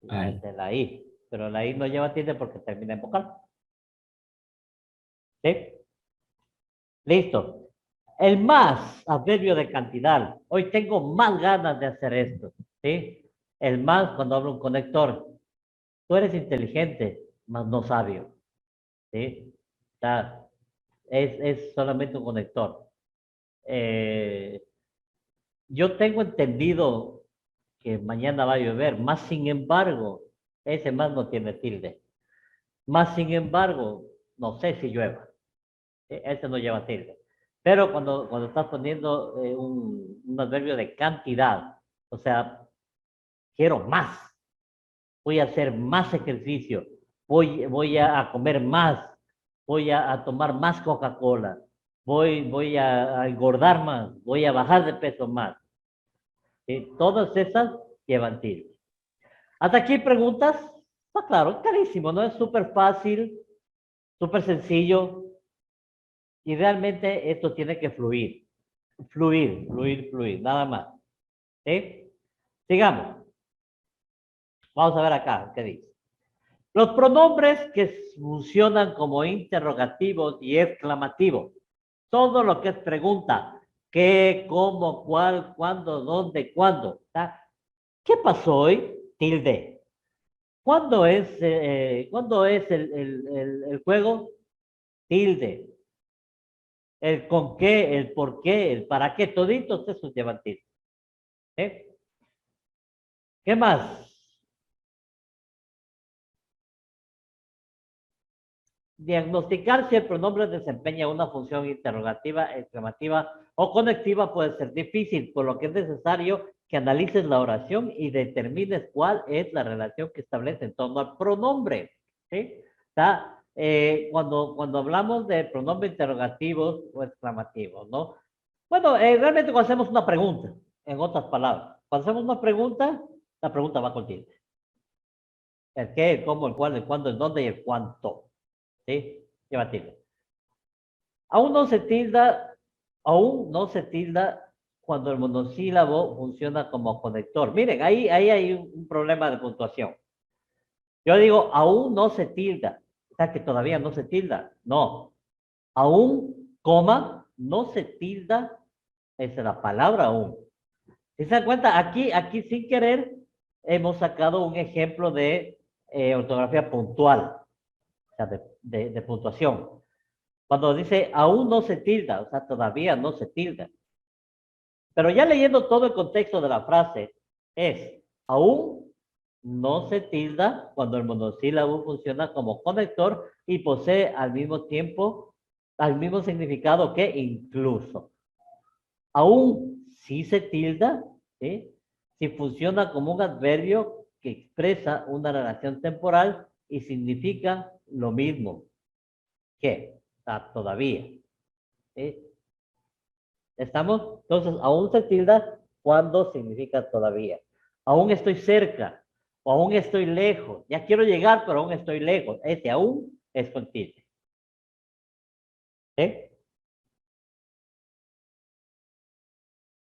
[SPEAKER 2] Ah,
[SPEAKER 1] Esa es la I. Pero la I no lleva tilde porque termina en vocal. ¿Sí? Listo. El más, adverbio de cantidad. Hoy tengo más ganas de hacer esto. ¿Sí? El más cuando hablo un conector. Tú eres inteligente, más no sabio. ¿Sí? O sea, es solamente un conector. Eh, yo tengo entendido que mañana va a llover, más sin embargo, ese más no tiene tilde. Más sin embargo, no sé si llueva. Ese no lleva tilde. Pero cuando estás poniendo un adverbio de cantidad, o sea, quiero más, voy a hacer más ejercicio, voy a comer más, voy a tomar más Coca-Cola, voy a engordar más, voy a bajar de peso más. ¿Sí? Todas esas llevan tilde. Hasta aquí preguntas. Está claro, clarísimo, ¿no? Es súper fácil, súper sencillo. Y realmente esto tiene que fluir. Fluir, fluir, fluir, nada más. ¿Sí? Sigamos. Vamos a ver acá, ¿qué dice? Los pronombres que funcionan como interrogativos y exclamativos. Todo lo que es pregunta. ¿Qué, cómo, cuál, cuándo, dónde, cuándo? ¿Tá? ¿Qué pasó hoy? Tilde. ¿Cuándo es el juego? Tilde. El con qué, el por qué, el para qué, toditos esos llevan tilde. ¿Eh? ¿Qué más? Diagnosticar si el pronombre desempeña una función interrogativa, exclamativa o conectiva puede ser difícil, por lo que es necesario que analices la oración y determines cuál es la relación que establece en torno al pronombre. ¿Sí? Está, cuando hablamos de pronombres interrogativos o exclamativos, ¿no? Bueno, realmente cuando hacemos una pregunta, en otras palabras, cuando hacemos una pregunta, la pregunta va con tilde. El qué, el cómo, el cuál, el cuándo, el dónde y el cuánto. ¿Sí? Lleva tilde. Aún no se tilda cuando el monosílabo funciona como conector. Miren, ahí hay un problema de puntuación. Yo digo, aún no se tilda. O sea, que todavía no se tilda. No. Aún, coma, no se tilda. Esa es la palabra aún. Si se dan cuenta, aquí sin querer hemos sacado un ejemplo de ortografía puntual, o sea, de puntuación. Cuando dice aún no se tilda, o sea, todavía no se tilda. Pero ya leyendo todo el contexto de la frase, es aún no se tilda cuando el monosílabo funciona como conector y posee al mismo tiempo, al mismo significado que incluso. Aún sí se tilda, ¿sí? Si funciona como un adverbio que expresa una relación temporal y significa lo mismo que, o sea, todavía. ¿Sí? ¿Estamos? Entonces, aún se tilda cuando significa todavía. Aún estoy cerca, o aún estoy lejos. Ya quiero llegar, pero aún estoy lejos. Ese aún es con tilde. ¿Sí?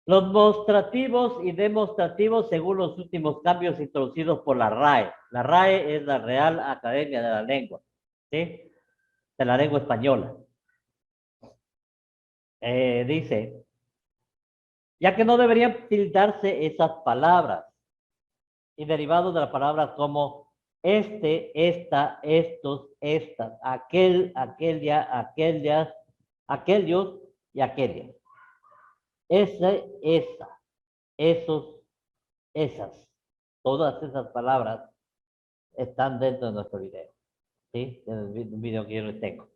[SPEAKER 1] Los mostrativos y demostrativos según los últimos cambios introducidos por la RAE. La RAE es la Real Academia de la Lengua, ¿sí? De la lengua española. Dice, ya que no deberían tildarse esas palabras y derivados de las palabras como esta, estos, estas, aquellos y aquellas. Esa, esos, esas. Todas esas palabras están dentro de nuestro video, ¿sí? En el video que yo les tengo.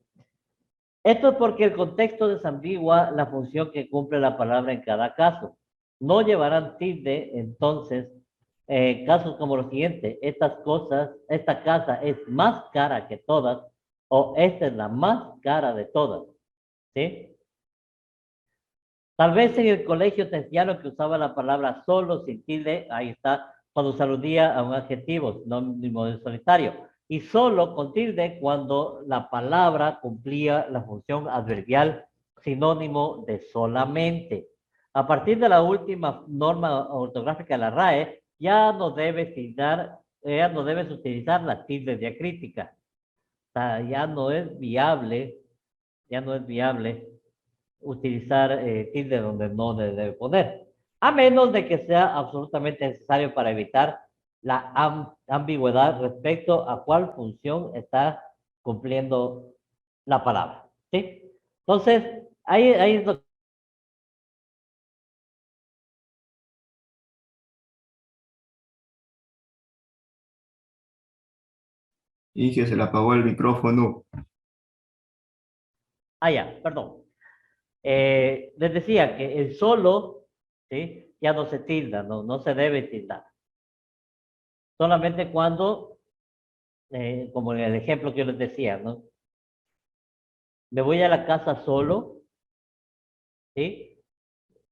[SPEAKER 1] Esto es porque el contexto desambigua la función que cumple la palabra en cada caso. No llevarán tilde, entonces, casos como los siguientes. Esta casa es más cara que todas, o esta es la más cara de todas, ¿sí? Tal vez en el colegio te enseñaron que usaba la palabra solo, sin tilde, ahí está, cuando se aludía a un adjetivo, sinónimo de solitario. Y solo con tilde cuando la palabra cumplía la función adverbial sinónimo de solamente. A partir de la última norma ortográfica de la RAE, ya no debes utilizar la tilde diacrítica. O sea, ya no es viable utilizar tilde donde no le debe poner, a menos de que sea absolutamente necesario para evitar la ambigüedad respecto a cuál función está cumpliendo la palabra, ¿sí? Entonces, ahí es lo
[SPEAKER 2] Y que se le apagó el micrófono.
[SPEAKER 1] ya, perdón. Les decía que el solo, ¿sí? Ya no se tilda, no se debe tildar. Solamente cuando, como en el ejemplo que yo les decía, ¿no? Me voy a la casa solo, ¿sí?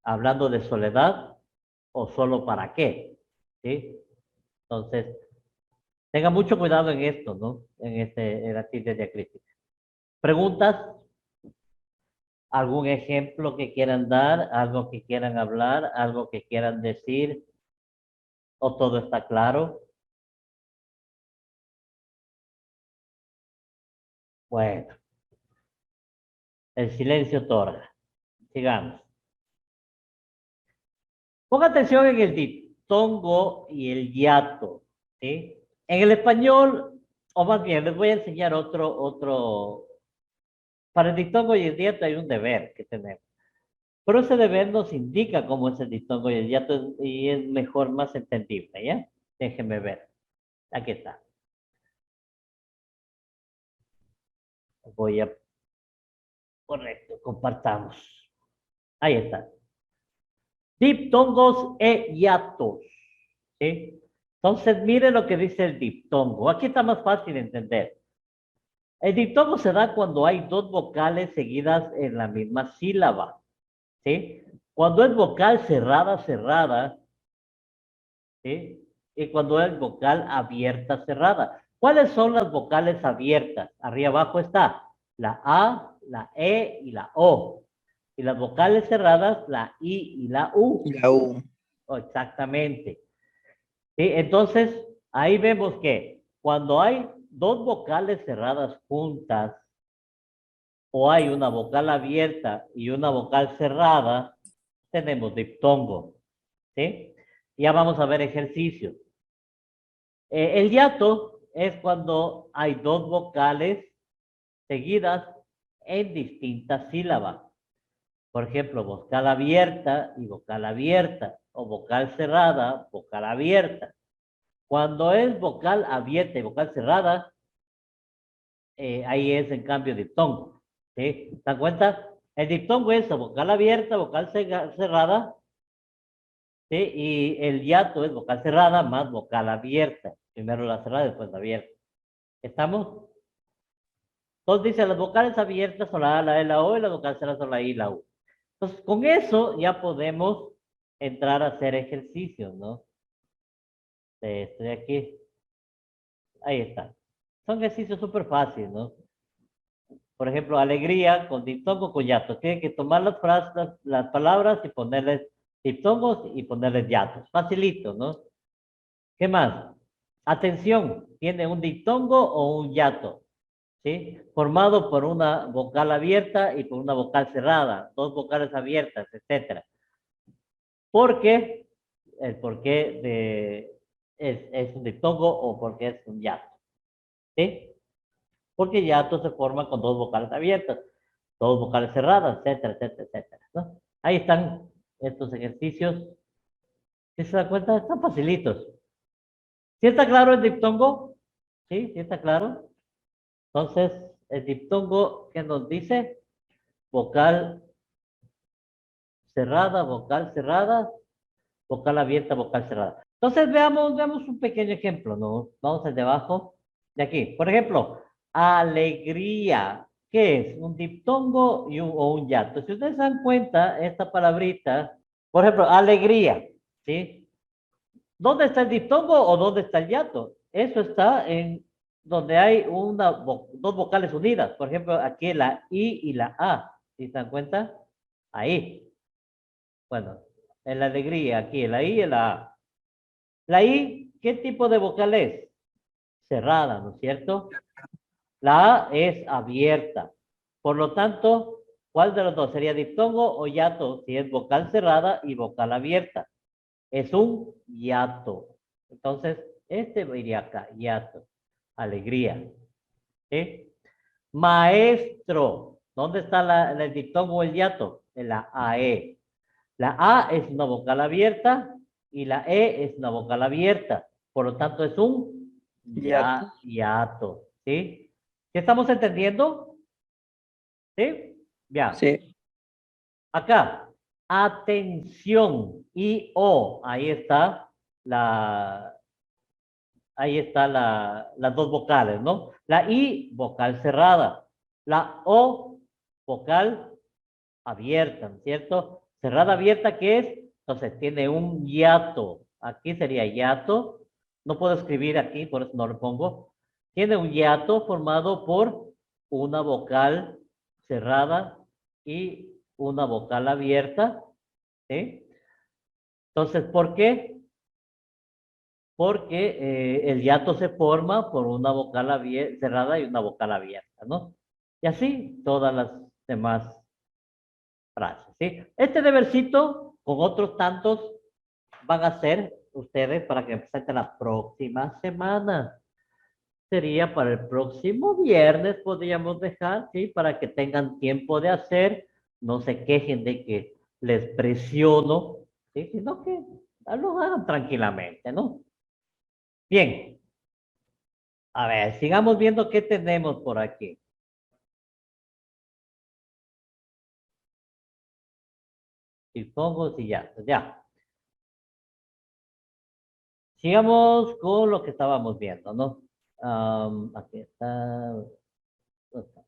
[SPEAKER 1] Hablando de soledad o solo para qué, ¿sí? Entonces, tenga mucho cuidado en esto, ¿no? En la tilde diacrítica. ¿Preguntas? ¿Algún ejemplo que quieran dar? ¿Algo que quieran hablar? ¿Algo que quieran decir? ¿O todo está claro? Bueno, el silencio otorga. Sigamos. Ponga atención en el diptongo y el hiato, ¿sí? En el español, o más bien, les voy a enseñar otro. Para el diptongo y el hiato hay un deber que tenemos. Pero ese deber nos indica cómo es el diptongo y el hiato y es mejor, más entendible, ¿ya? Déjenme ver. Aquí está. Voy a... Correcto, compartamos. Ahí está. Diptongos e hiatos, ¿sí? Entonces, mire lo que dice el diptongo. Aquí está más fácil de entender. El diptongo se da cuando hay dos vocales seguidas en la misma sílaba, ¿sí? Cuando es vocal cerrada, cerrada, ¿sí? Y cuando es vocal abierta, cerrada. ¿Cuáles son las vocales abiertas? Arriba abajo está la A, la E y la O. Y las vocales cerradas, la I y la U.
[SPEAKER 4] Y la U.
[SPEAKER 1] Oh, exactamente. ¿Sí? Entonces, ahí vemos que cuando hay dos vocales cerradas juntas, o hay una vocal abierta y una vocal cerrada, tenemos diptongo, ¿sí? Ya vamos a ver ejercicios. El hiato es cuando hay dos vocales seguidas en distintas sílabas. Por ejemplo, vocal abierta y vocal abierta, o vocal cerrada, vocal abierta. Cuando es vocal abierta y vocal cerrada, ahí es en cambio diptongo. ¿Sí? ¿Se dan cuenta? El diptongo es vocal abierta, vocal cerrada, ¿sí? Y el hiato es vocal cerrada más vocal abierta. Primero la cerrada, después la abierta. ¿Estamos? Entonces dice, las vocales abiertas son la A, la E, la O, y las vocales cerradas son la I y la U. Entonces, con eso ya podemos entrar a hacer ejercicios, ¿no? Estoy aquí. Ahí está. Son ejercicios súper fáciles, ¿no? Por ejemplo, alegría con diptongo con hiatos. Tienen que tomar las frases, las palabras y ponerles diptongos y ponerles hiatos. Facilito, ¿no? ¿Qué más? Atención, tiene un diptongo o un hiato, ¿sí? Formado por una vocal abierta y por una vocal cerrada, dos vocales abiertas, etcétera. ¿Por qué? El porqué es un diptongo o porque es un hiato, ¿sí? Porque hiato se forma con dos vocales abiertas, dos vocales cerradas, etcétera, etcétera, etcétera, ¿no? Ahí están estos ejercicios. ¿Sí se da cuenta? Están facilitos. ¿Sí está claro el diptongo? ¿Sí? ¿Sí está claro? Entonces, el diptongo, ¿qué nos dice? Vocal cerrada, vocal abierta, vocal cerrada. Entonces, veamos un pequeño ejemplo, ¿no? Vamos al de abajo, de aquí. Por ejemplo, alegría. ¿qué es? Un diptongo y o un hiato. Si ustedes se dan cuenta, esta palabrita, por ejemplo, alegría, ¿sí? ¿Dónde está el diptongo o dónde está el hiato? Eso está en donde hay dos vocales unidas. Por ejemplo, aquí la I y la A. ¿Sí se dan cuenta? Ahí. Bueno, en la alegría, aquí la I y la A. La I, ¿qué tipo de vocal es? Cerrada, ¿no es cierto? La A es abierta. Por lo tanto, ¿cuál de los dos sería diptongo o hiato? Si es vocal cerrada y vocal abierta. Es un hiato. Entonces, este iría acá, hiato. Alegría. ¿Sí? Maestro. ¿Dónde está el diptongo o el hiato? En la AE. La A es una vocal abierta y la E es una vocal abierta. Por lo tanto, es un
[SPEAKER 4] Hiato.
[SPEAKER 1] hiato. ¿Sí? ¿Qué estamos entendiendo? ¿Sí? Ya.
[SPEAKER 4] Sí.
[SPEAKER 1] Acá, atención, I-O, ahí está las dos vocales, ¿no? La I, vocal cerrada, la O, vocal abierta, ¿no es cierto? Cerrada, abierta, ¿qué es? Entonces tiene un hiato, aquí sería hiato, no puedo escribir aquí, por eso no lo pongo. Tiene un hiato formado por una vocal cerrada y una vocal abierta, ¿sí? Entonces, ¿por qué? Porque el hiato se forma por una vocal cerrada y una vocal abierta, ¿no? Y así todas las demás frases, ¿sí? Este debercito, con otros tantos, van a ser ustedes para que presenten la próxima semana. Sería para el próximo viernes, podríamos dejar, ¿sí? Para que tengan tiempo de hacer, no se quejen de que les presiono, ¿sí? Sino que lo hagan tranquilamente, ¿no? Bien, a ver, sigamos viendo qué tenemos por aquí. Si pongo, si ya, ya. Sigamos con lo que estábamos viendo, ¿no? Aquí está. Aquí está.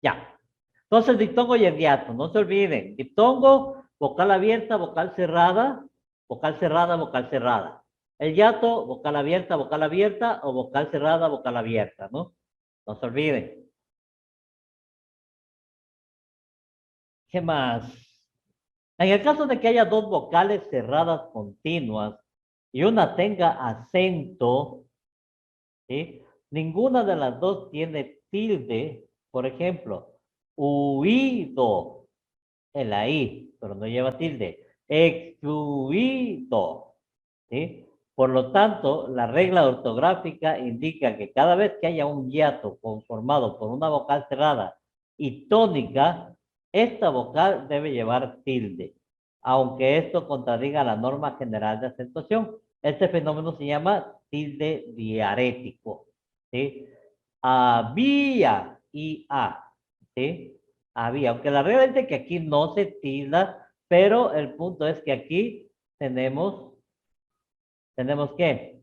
[SPEAKER 1] Ya. Entonces, diptongo y el hiato, no se olviden. Diptongo, vocal abierta, vocal cerrada, vocal cerrada, vocal cerrada. El hiato, vocal abierta o vocal cerrada, vocal abierta, ¿no? No se olviden. ¿Qué más? En el caso de que haya dos vocales cerradas continuas y una tenga acento, ¿sí? Ninguna de las dos tiene tilde. Por ejemplo, huido, en la I, pero no lleva tilde. Excluido, ¿sí? Por lo tanto, la regla ortográfica indica que cada vez que haya un hiato conformado por una vocal cerrada y tónica, esta vocal debe llevar tilde, aunque esto contradiga la norma general de acentuación. Este fenómeno se llama tilde diarético, ¿sí? Había y a, ¿sí? Había, aunque la regla dice que aquí no se tilda, pero el punto es que aquí tenemos ¿qué?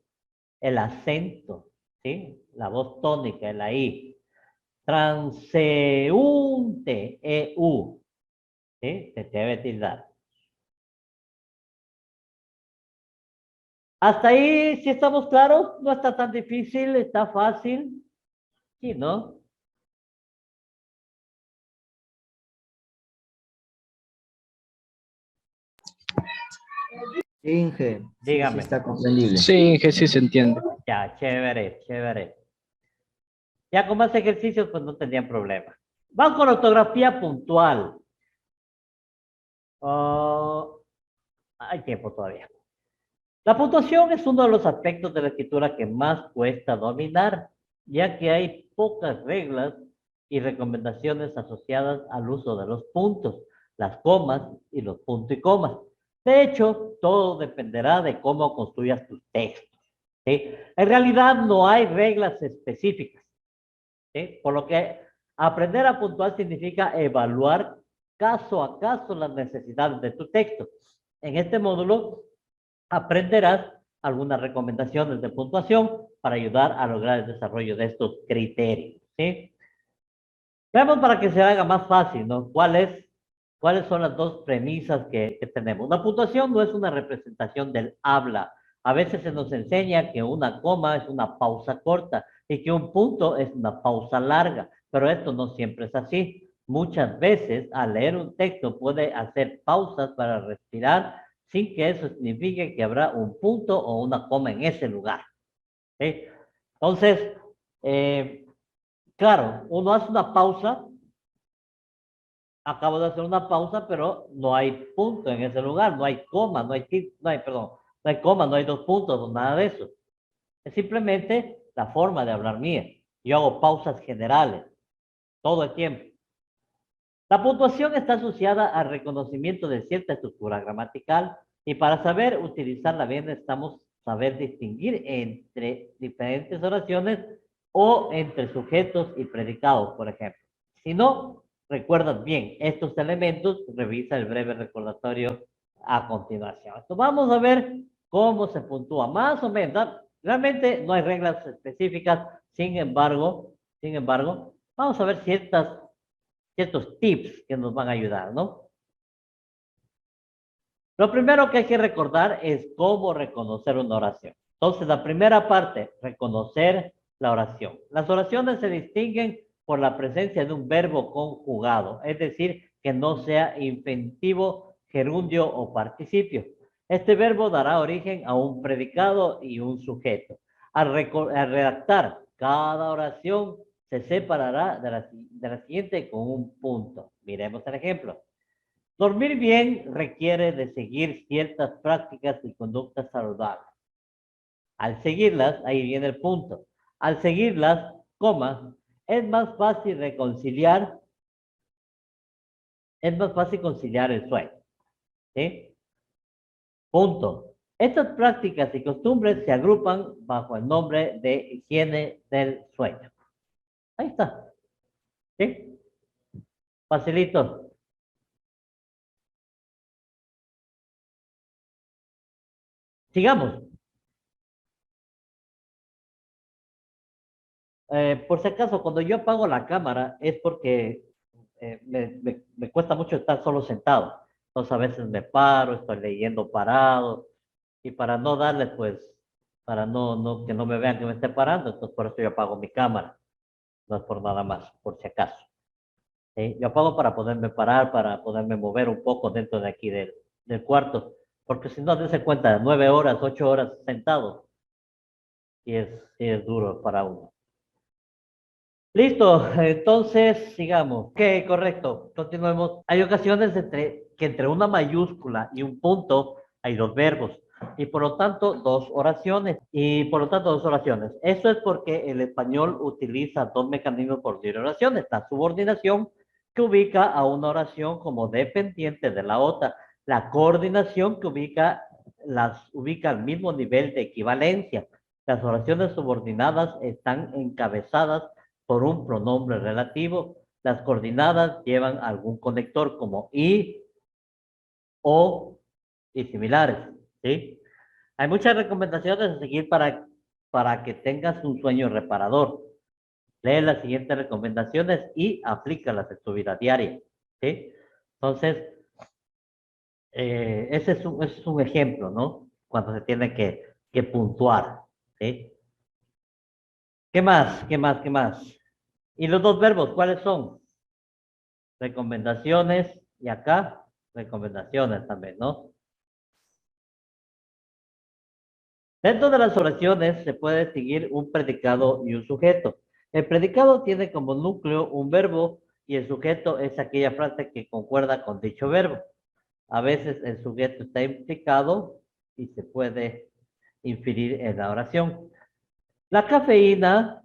[SPEAKER 1] El acento, ¿sí? La voz tónica, el I. Transeúnte, EU, ¿sí? Se debe tildar. Hasta ahí, si estamos claros, no está tan difícil, está fácil, ¿sí, no?
[SPEAKER 5] Inge, sí, sí
[SPEAKER 1] Dígame.
[SPEAKER 5] está comprendible.
[SPEAKER 3] Sí, que sí se entiende.
[SPEAKER 1] Ya, chévere, chévere. Ya con más ejercicios, pues no tendrían problema. Vamos con ortografía puntual. Hay tiempo todavía. La puntuación es uno de los aspectos de la escritura que más cuesta dominar, ya que hay pocas reglas y recomendaciones asociadas al uso de los puntos, las comas y los puntos y comas. De hecho, todo dependerá de cómo construyas tus textos, ¿sí? En realidad no hay reglas específicas, ¿sí? Por lo que aprender a puntuar significa evaluar caso a caso las necesidades de tu texto. En este módulo aprenderás algunas recomendaciones de puntuación para ayudar a lograr el desarrollo de estos criterios, ¿sí? Veamos para que se haga más fácil, ¿no? ¿Cuáles son las dos premisas que tenemos? La puntuación no es una representación del habla. A veces se nos enseña que una coma es una pausa corta y que un punto es una pausa larga, pero esto no siempre es así. Muchas veces al leer un texto puede hacer pausas para respirar sin que eso signifique que habrá un punto o una coma en ese lugar. ¿Sí? Entonces, eh, claro, uno hace una pausa, acabo de hacer una pausa, pero no hay punto en ese lugar, no hay coma, perdón, no hay coma, no hay dos puntos, nada de eso. Es simplemente la forma de hablar mía. Yo hago pausas generales todo el tiempo. La puntuación está asociada al reconocimiento de cierta estructura gramatical y para saber utilizarla bien necesitamos saber distinguir entre diferentes oraciones o entre sujetos y predicados, por ejemplo. Si no recuerdas bien estos elementos, revisa el breve recordatorio a continuación. Entonces vamos a ver cómo se puntúa, más o menos. Realmente no hay reglas específicas, sin embargo, vamos a ver ciertos tips que nos van a ayudar, ¿no? Lo primero que hay que recordar es cómo reconocer una oración. Entonces, la primera parte, reconocer la oración. Las oraciones se distinguen por la presencia de un verbo conjugado, es decir, que no sea infinitivo, gerundio o participio. Este verbo dará origen a un predicado y un sujeto. Al redactar cada oración, se separará de la siguiente con un punto. Miremos el ejemplo. Dormir bien requiere de seguir ciertas prácticas y conductas saludables. Al seguirlas, ahí viene el punto. Al seguirlas, es más fácil conciliar el sueño. ¿Sí? Punto. Estas prácticas y costumbres se agrupan bajo el nombre de higiene del sueño. Ahí está. ¿Sí? Facilito. Sigamos. Por si acaso, cuando yo apago la cámara es porque me cuesta mucho estar solo sentado. Entonces a veces me paro, estoy leyendo parado y para no darles, pues, para que no me vean que me esté parando, entonces por eso yo apago mi cámara. No es por nada más, por si acaso. ¿Sí? Yo apago para poderme parar, para poderme mover un poco dentro de aquí del cuarto, porque si no, dense cuenta, 9 horas, 8 horas sentado, y es duro para uno. Listo, entonces sigamos. Ok, correcto, continuemos. Hay ocasiones que entre una mayúscula y un punto hay dos verbos y por lo tanto dos oraciones. Eso es porque el español utiliza dos mecanismos por decir oraciones. La subordinación que ubica a una oración como dependiente de la otra. La coordinación que las ubica al mismo nivel de equivalencia. Las oraciones subordinadas están encabezadas por un pronombre relativo. Las coordinadas llevan algún conector como y, o y similares, ¿sí? Hay muchas recomendaciones a seguir para que tengas un sueño reparador. Lee las siguientes recomendaciones y aplícalas en tu vida diaria, ¿sí? Entonces, ese es un ejemplo, ¿no? Cuando se tiene que puntuar, ¿sí? ¿Qué más? ¿Qué más? ¿Qué más? ¿Y los dos verbos cuáles son? Recomendaciones y acá recomendaciones también, ¿no? Dentro de las oraciones se puede distinguir un predicado y un sujeto. El predicado tiene como núcleo un verbo y el sujeto es aquella frase que concuerda con dicho verbo. A veces el sujeto está implicado y se puede inferir en la oración. La cafeína,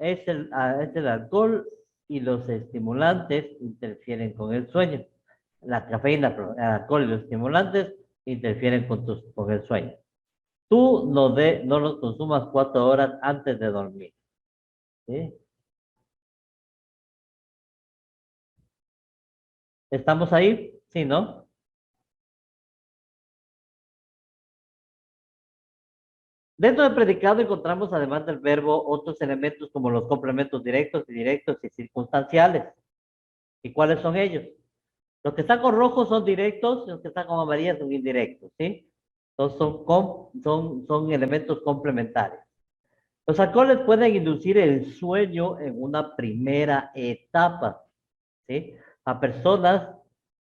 [SPEAKER 1] es el alcohol y los estimulantes interfieren con el sueño. La cafeína, perdón, el alcohol y los estimulantes interfieren con el sueño. Tú no los consumas 4 horas antes de dormir. ¿Sí? ¿Estamos ahí? Sí, ¿no? Dentro del predicado encontramos, además del verbo, otros elementos como los complementos directos, indirectos y circunstanciales. ¿Y cuáles son ellos? Los que están con rojo son directos, los que están con amarillo son indirectos, ¿sí? Entonces son elementos complementarios. Los alcoholes pueden inducir el sueño en una primera etapa, ¿sí? A personas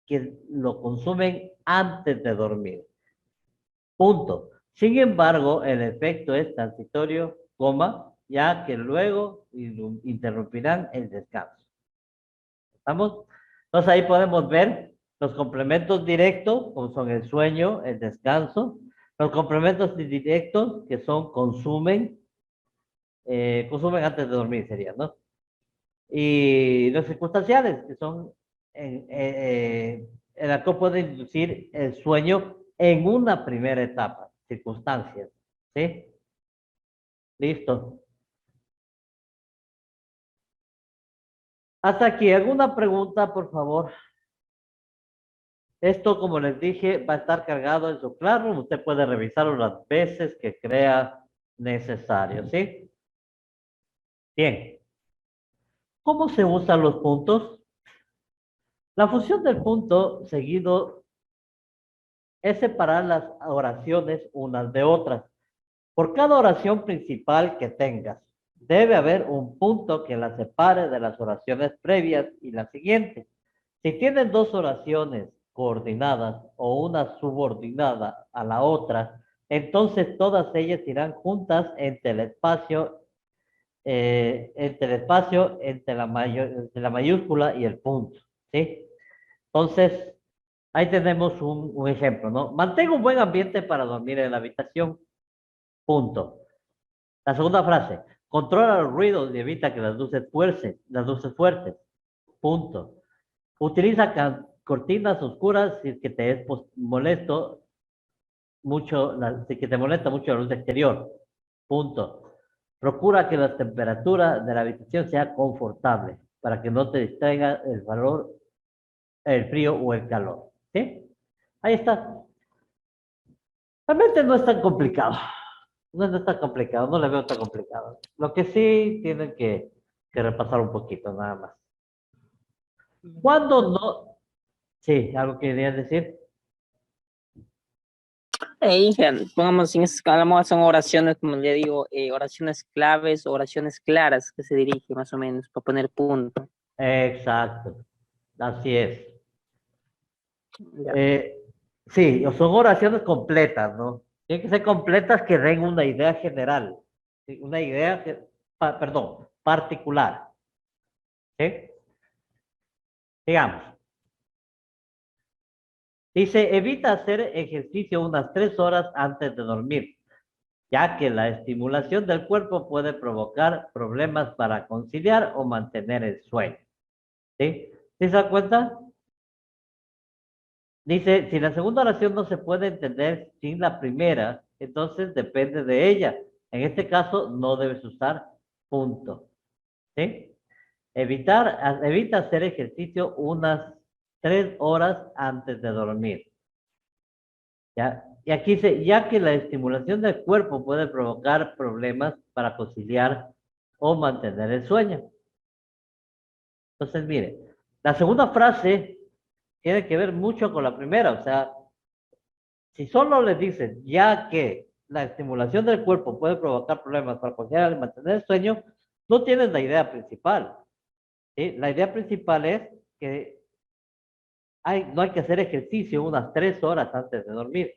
[SPEAKER 1] que lo consumen antes de dormir. Punto. Sin embargo, el efecto es transitorio, coma, ya que luego interrumpirán el descanso. ¿Estamos? Entonces ahí podemos ver los complementos directos, como son el sueño, el descanso, los complementos indirectos, que son consumen antes de dormir, sería, ¿no? Y los circunstanciales, que son, el alcohol puede inducir el sueño en una primera etapa, circunstancias, ¿sí? Listo. Hasta aquí, ¿alguna pregunta, por favor? Esto, como les dije, va a estar cargado en su Classroom. Usted puede revisarlo las veces que crea necesario, ¿sí? Bien. ¿Cómo se usan los puntos? La función del punto seguido es separar las oraciones unas de otras. Por cada oración principal que tengas, debe haber un punto que la separe de las oraciones previas y la siguiente. Si tienen dos oraciones coordinadas o una subordinada a la otra, entonces todas ellas irán juntas entre la mayúscula y el punto, ¿sí? Entonces, ahí tenemos un ejemplo, ¿no? Mantenga un buen ambiente para dormir en la habitación, punto. La segunda frase, controla los ruidos y evita que las luces fuertes, punto. Utiliza cortinas oscuras si es que te es molesto mucho, si es que te molesta mucho la luz exterior, punto. Procura que la temperatura de la habitación sea confortable para que no te distraiga el frío o el calor, ¿sí? Ahí está. Realmente no es tan complicado. No es tan complicado, no le veo tan complicado. Lo que sí tienen que repasar un poquito, nada más. ¿Cuándo no? Sí, algo que querías decir.
[SPEAKER 4] Hija, pongamos en escala, son oraciones, como le digo, oraciones claves, oraciones claras que se dirigen más o menos para poner punto.
[SPEAKER 1] Exacto, así es.
[SPEAKER 4] Ya.
[SPEAKER 1] Sí, son oraciones completas, ¿no? Tienen que ser completas que den una idea general, ¿sí? Una idea, perdón, particular, ¿sí? Digamos, dice, evita hacer ejercicio unas 3 horas antes de dormir, ya que la estimulación del cuerpo puede provocar problemas para conciliar o mantener el sueño, ¿sí? ¿Sí se da cuenta? Dice, si la segunda oración no se puede entender sin la primera, entonces depende de ella. En este caso, no debes usar punto, ¿sí? Evita hacer ejercicio unas 3 horas antes de dormir, ¿ya? Y aquí dice, ya que la estimulación del cuerpo puede provocar problemas para conciliar o mantener el sueño. Entonces, mire, la segunda frase tiene que ver mucho con la primera, o sea, si solo le dicen, ya que la estimulación del cuerpo puede provocar problemas para conciliar y mantener el sueño, no tienes la idea principal, ¿sí? La idea principal es que no hay que hacer ejercicio unas 3 horas antes de dormir.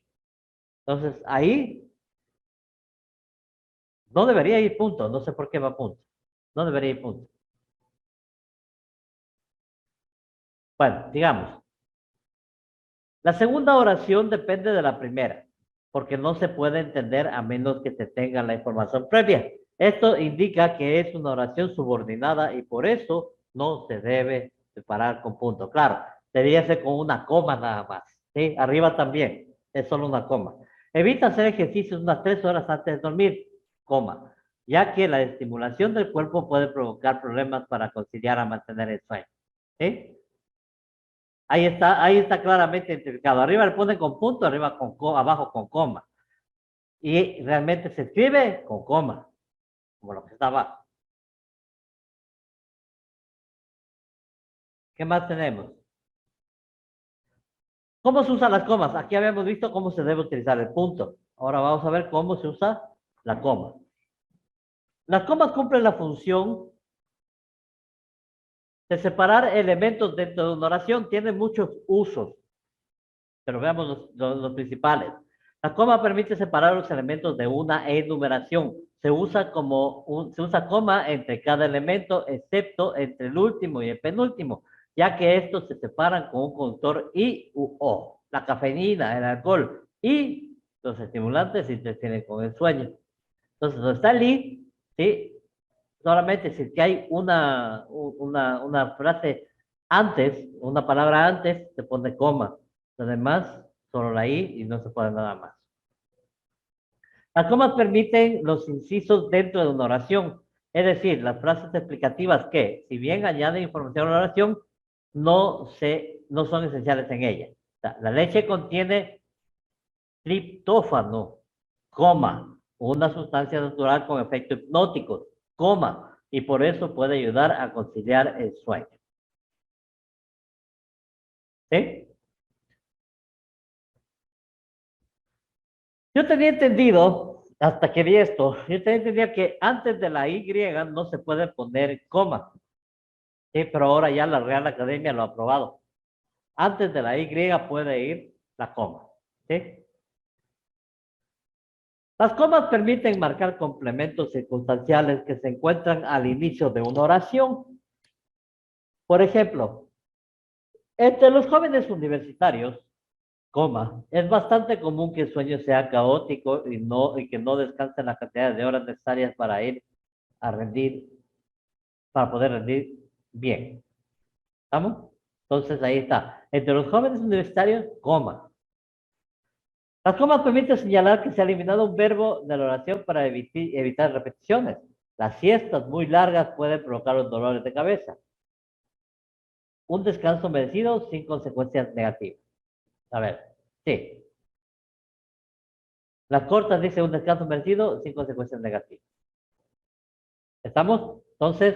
[SPEAKER 1] Entonces, ahí no debería ir punto, no sé por qué va punto. No debería ir punto. Bueno, digamos, la segunda oración depende de la primera, porque no se puede entender a menos que se tenga la información previa. Esto indica que es una oración subordinada y por eso no se debe separar con punto. Claro, debería ser con una coma nada más. ¿Sí? Arriba también, es solo una coma. Evita hacer ejercicios unas 3 horas antes de dormir, coma, ya que la estimulación del cuerpo puede provocar problemas para conciliar a mantener el sueño. ¿Sí? Ahí está claramente identificado. Arriba le ponen con punto, abajo con coma. Y realmente se escribe con coma, como lo que está abajo. ¿Qué más tenemos? ¿Cómo se usan las comas? Aquí habíamos visto cómo se debe utilizar el punto. Ahora vamos a ver cómo se usa la coma. Las comas cumplen la función de separar elementos dentro de una oración. Tienen muchos usos, pero veamos los principales. La coma permite separar los elementos de una enumeración. Se usa coma entre cada elemento, excepto entre el último y el penúltimo, ya que estos se separan con un conductor I u O. La cafeína, el alcohol y los estimulantes se interfieren con el sueño. Entonces, donde está el I, ¿sí? Solamente si hay una frase antes, una palabra antes, se pone coma. Lo demás, solo la I y no se pone nada más. Las comas permiten los incisos dentro de una oración. Es decir, las frases explicativas que, si bien añaden información a la oración, no son esenciales en ella. O sea, la leche contiene triptófano, coma, una sustancia natural con efectos hipnóticos, coma, y por eso puede ayudar a conciliar el sueño. ¿Sí? Yo tenía entendido, hasta que vi esto, yo tenía entendido que antes de la Y no se puede poner coma. Sí, pero ahora ya la Real Academia lo ha aprobado. Antes de la Y puede ir la coma. ¿Sí? Las comas permiten marcar complementos circunstanciales que se encuentran al inicio de una oración. Por ejemplo, entre los jóvenes universitarios, coma, es bastante común que el sueño sea caótico y que no descansen la cantidad de horas necesarias para ir a rendir, para poder rendir bien. ¿Estamos? Entonces ahí está. Entre los jóvenes universitarios, coma. Las comas permiten señalar que se ha eliminado un verbo de la oración para evitar repeticiones. Las siestas muy largas pueden provocar los dolores de cabeza. Un descanso merecido sin consecuencias negativas. A ver, sí. Las cortas dice un descanso merecido sin consecuencias negativas. ¿Estamos? Entonces,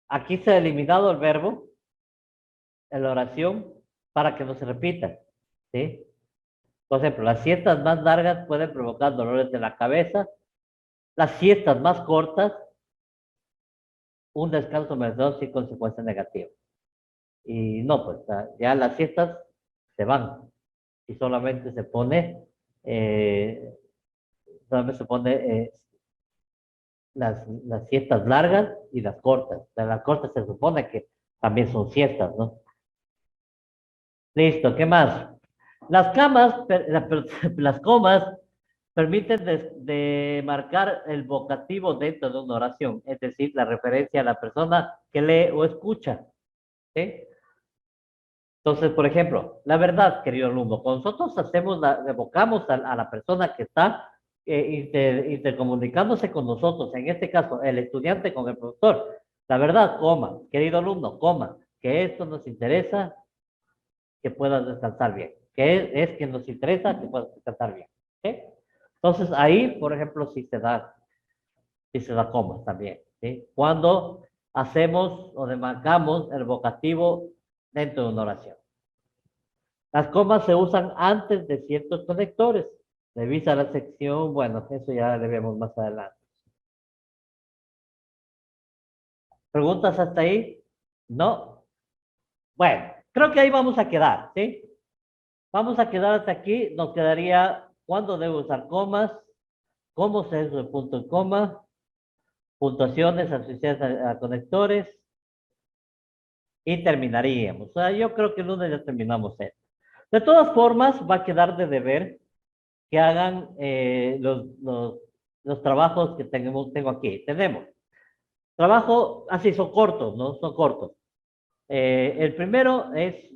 [SPEAKER 1] aquí se ha eliminado el verbo en la oración para que no se repita. ¿Sí? Por ejemplo, las siestas más largas pueden provocar dolores de la cabeza. Las siestas más cortas, un descanso merecido sin consecuencias negativas. Y no, pues ya las siestas se van y eh, solamente se pone las siestas largas y las cortas. Las cortas se supone que también son siestas, ¿no? Listo, ¿qué más? Las comas permiten de marcar el vocativo dentro de una oración, es decir, la referencia a la persona que lee o escucha. ¿Sí? Entonces, por ejemplo, la verdad, querido alumno, cuando nosotros evocamos a la persona que está intercomunicándose con nosotros, en este caso, el estudiante con el profesor, la verdad, coma, querido alumno, coma, que esto nos interesa, que puedas descansar bien, es que nos interesa que puedas descansar bien. ¿Sí? Entonces, ahí, por ejemplo, sí se da coma también. ¿Sí? Cuando hacemos o demarcamos el vocativo dentro de una oración. Las comas se usan antes de ciertos conectores. Revisa la sección, bueno, eso ya le vemos más adelante. ¿Preguntas hasta ahí? No. Bueno, creo que ahí vamos a quedar, ¿sí? Vamos a quedar hasta aquí. Nos quedaría cuándo debo usar comas, cómo se usa el punto y coma, puntuaciones asociadas a conectores y terminaríamos. O sea, yo creo que el lunes ya terminamos esto. De todas formas, va a quedar de deber que hagan los trabajos que tengo aquí. Tenemos trabajo, así son cortos, ¿no? Son cortos. El primero es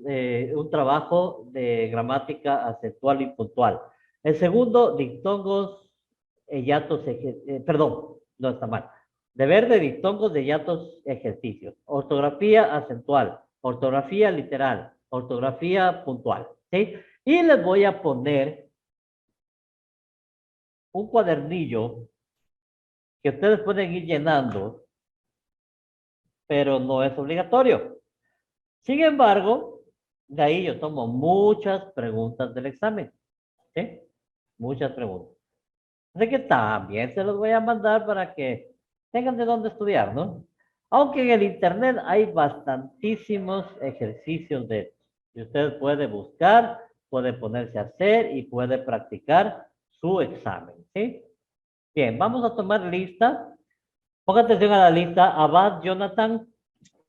[SPEAKER 1] un trabajo de gramática acentual y puntual. El segundo, dictongos, perdón, no está mal. Deber de dictongos de hiatos ejercicios. Ortografía acentual, ortografía literal, ortografía puntual. ¿Sí? Y les voy a poner un cuadernillo que ustedes pueden ir llenando, pero no es obligatorio. Sin embargo, de ahí yo tomo muchas preguntas del examen. ¿Sí? Muchas preguntas. Así que también se los voy a mandar para que tengan de dónde estudiar, ¿no? Aunque en el internet hay bastantísimos ejercicios de estos. Y usted puede buscar, puede ponerse a hacer y puede practicar su examen, ¿sí? Bien, vamos a tomar lista. Ponga atención a la lista. Abad Jonathan.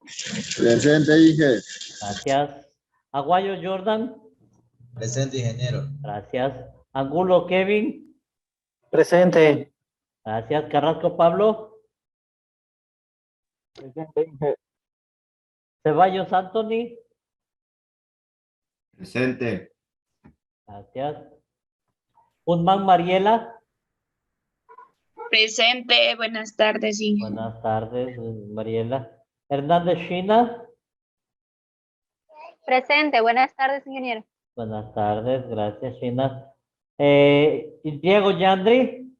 [SPEAKER 5] Presente, Inge.
[SPEAKER 1] Gracias. Aguayo Jordan.
[SPEAKER 6] Presente, ingeniero.
[SPEAKER 1] Gracias. Angulo Kevin.
[SPEAKER 3] Presente.
[SPEAKER 1] Gracias. Carrasco Pablo.
[SPEAKER 3] Presente, Inge.
[SPEAKER 1] Ceballos Anthony.
[SPEAKER 2] Presente.
[SPEAKER 1] Gracias. Unman Mariela.
[SPEAKER 7] Presente, buenas tardes, Inge.
[SPEAKER 1] Buenas tardes, Mariela. Hernández Shina.
[SPEAKER 8] Presente, buenas tardes, ingeniero.
[SPEAKER 1] Buenas tardes, gracias, Shina. Diego Yandri.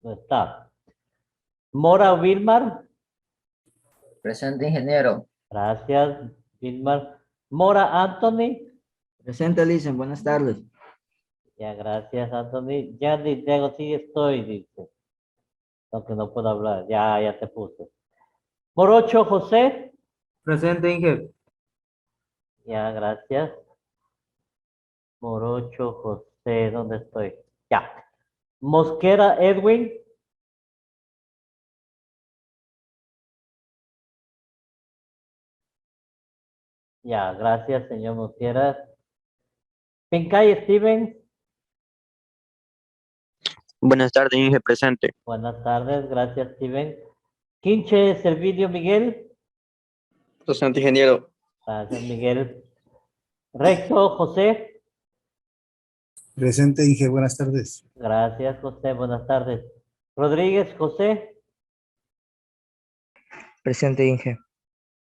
[SPEAKER 1] No está. Mora Wilmar.
[SPEAKER 6] Presente, ingeniero.
[SPEAKER 1] Gracias, Wilmar. Mora Anthony.
[SPEAKER 6] Presente, Licen. Buenas tardes.
[SPEAKER 1] Ya, gracias, Anthony. Yandri, Diego, sí estoy, dice. Aunque no puedo hablar. Ya te puse. Morocho José.
[SPEAKER 6] Presente, Inge.
[SPEAKER 1] Ya, gracias. Morocho José, ¿dónde estoy? Ya. Mosquera Edwin. Ya, gracias, señor Mosquera. Pincay Steven.
[SPEAKER 9] Buenas tardes, Inge, presente.
[SPEAKER 1] Buenas tardes, gracias, Steven. Quinche Servilio Miguel.
[SPEAKER 9] Presente, ingeniero.
[SPEAKER 1] Gracias, Miguel. Recto José.
[SPEAKER 10] Presente, Inge, buenas tardes.
[SPEAKER 1] Gracias, José, buenas tardes. Rodríguez José.
[SPEAKER 6] Presente, Inge.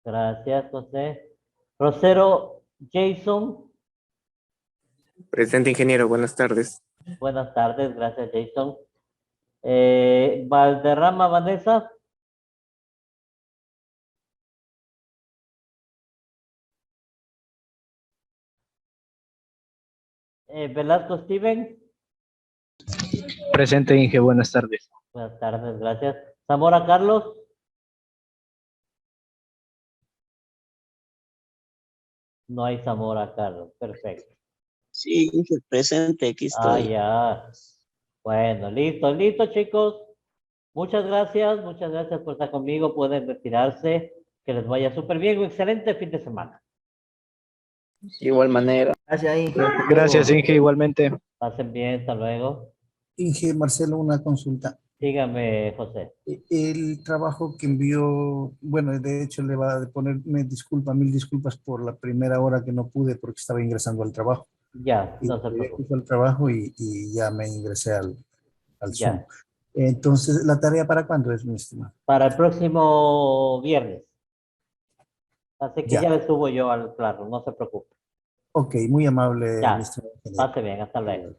[SPEAKER 1] Gracias, José. Rosero Jason.
[SPEAKER 9] Presente, ingeniero. Buenas tardes.
[SPEAKER 1] Buenas tardes, gracias, Jason. Valderrama Vanessa. Velasco Steven.
[SPEAKER 3] Presente, Inge, buenas tardes.
[SPEAKER 1] Buenas tardes, gracias. Zamora Carlos. No hay Zamora Carlos, perfecto.
[SPEAKER 6] Sí, Inge, presente, aquí estoy.
[SPEAKER 1] Ya. Bueno, listo, chicos. Muchas gracias por estar conmigo. Pueden retirarse. Que les vaya súper bien. Un excelente fin de semana.
[SPEAKER 4] Igual manera.
[SPEAKER 6] Gracias, Inge.
[SPEAKER 3] Gracias, Inge, igualmente.
[SPEAKER 1] Pasen bien, hasta luego.
[SPEAKER 10] Inge, Marcelo, una consulta.
[SPEAKER 1] Dígame, José.
[SPEAKER 10] El trabajo que envió, bueno, de hecho le va a poner, mil disculpas por la primera hora que no pude porque estaba ingresando al trabajo.
[SPEAKER 1] Ya,
[SPEAKER 10] Y
[SPEAKER 1] no se preocupe.
[SPEAKER 10] fui al trabajo y ya me ingresé al Zoom.
[SPEAKER 1] Ya.
[SPEAKER 10] Entonces, ¿la tarea para cuándo es, mi estimado?
[SPEAKER 1] Para el próximo viernes. Así que
[SPEAKER 10] Ya.
[SPEAKER 1] ya le subo yo al claro, no se preocupe.
[SPEAKER 10] Ok, muy amable,
[SPEAKER 1] Ya.
[SPEAKER 10] mi estimado ingeniero.
[SPEAKER 1] Pase bien, hasta luego.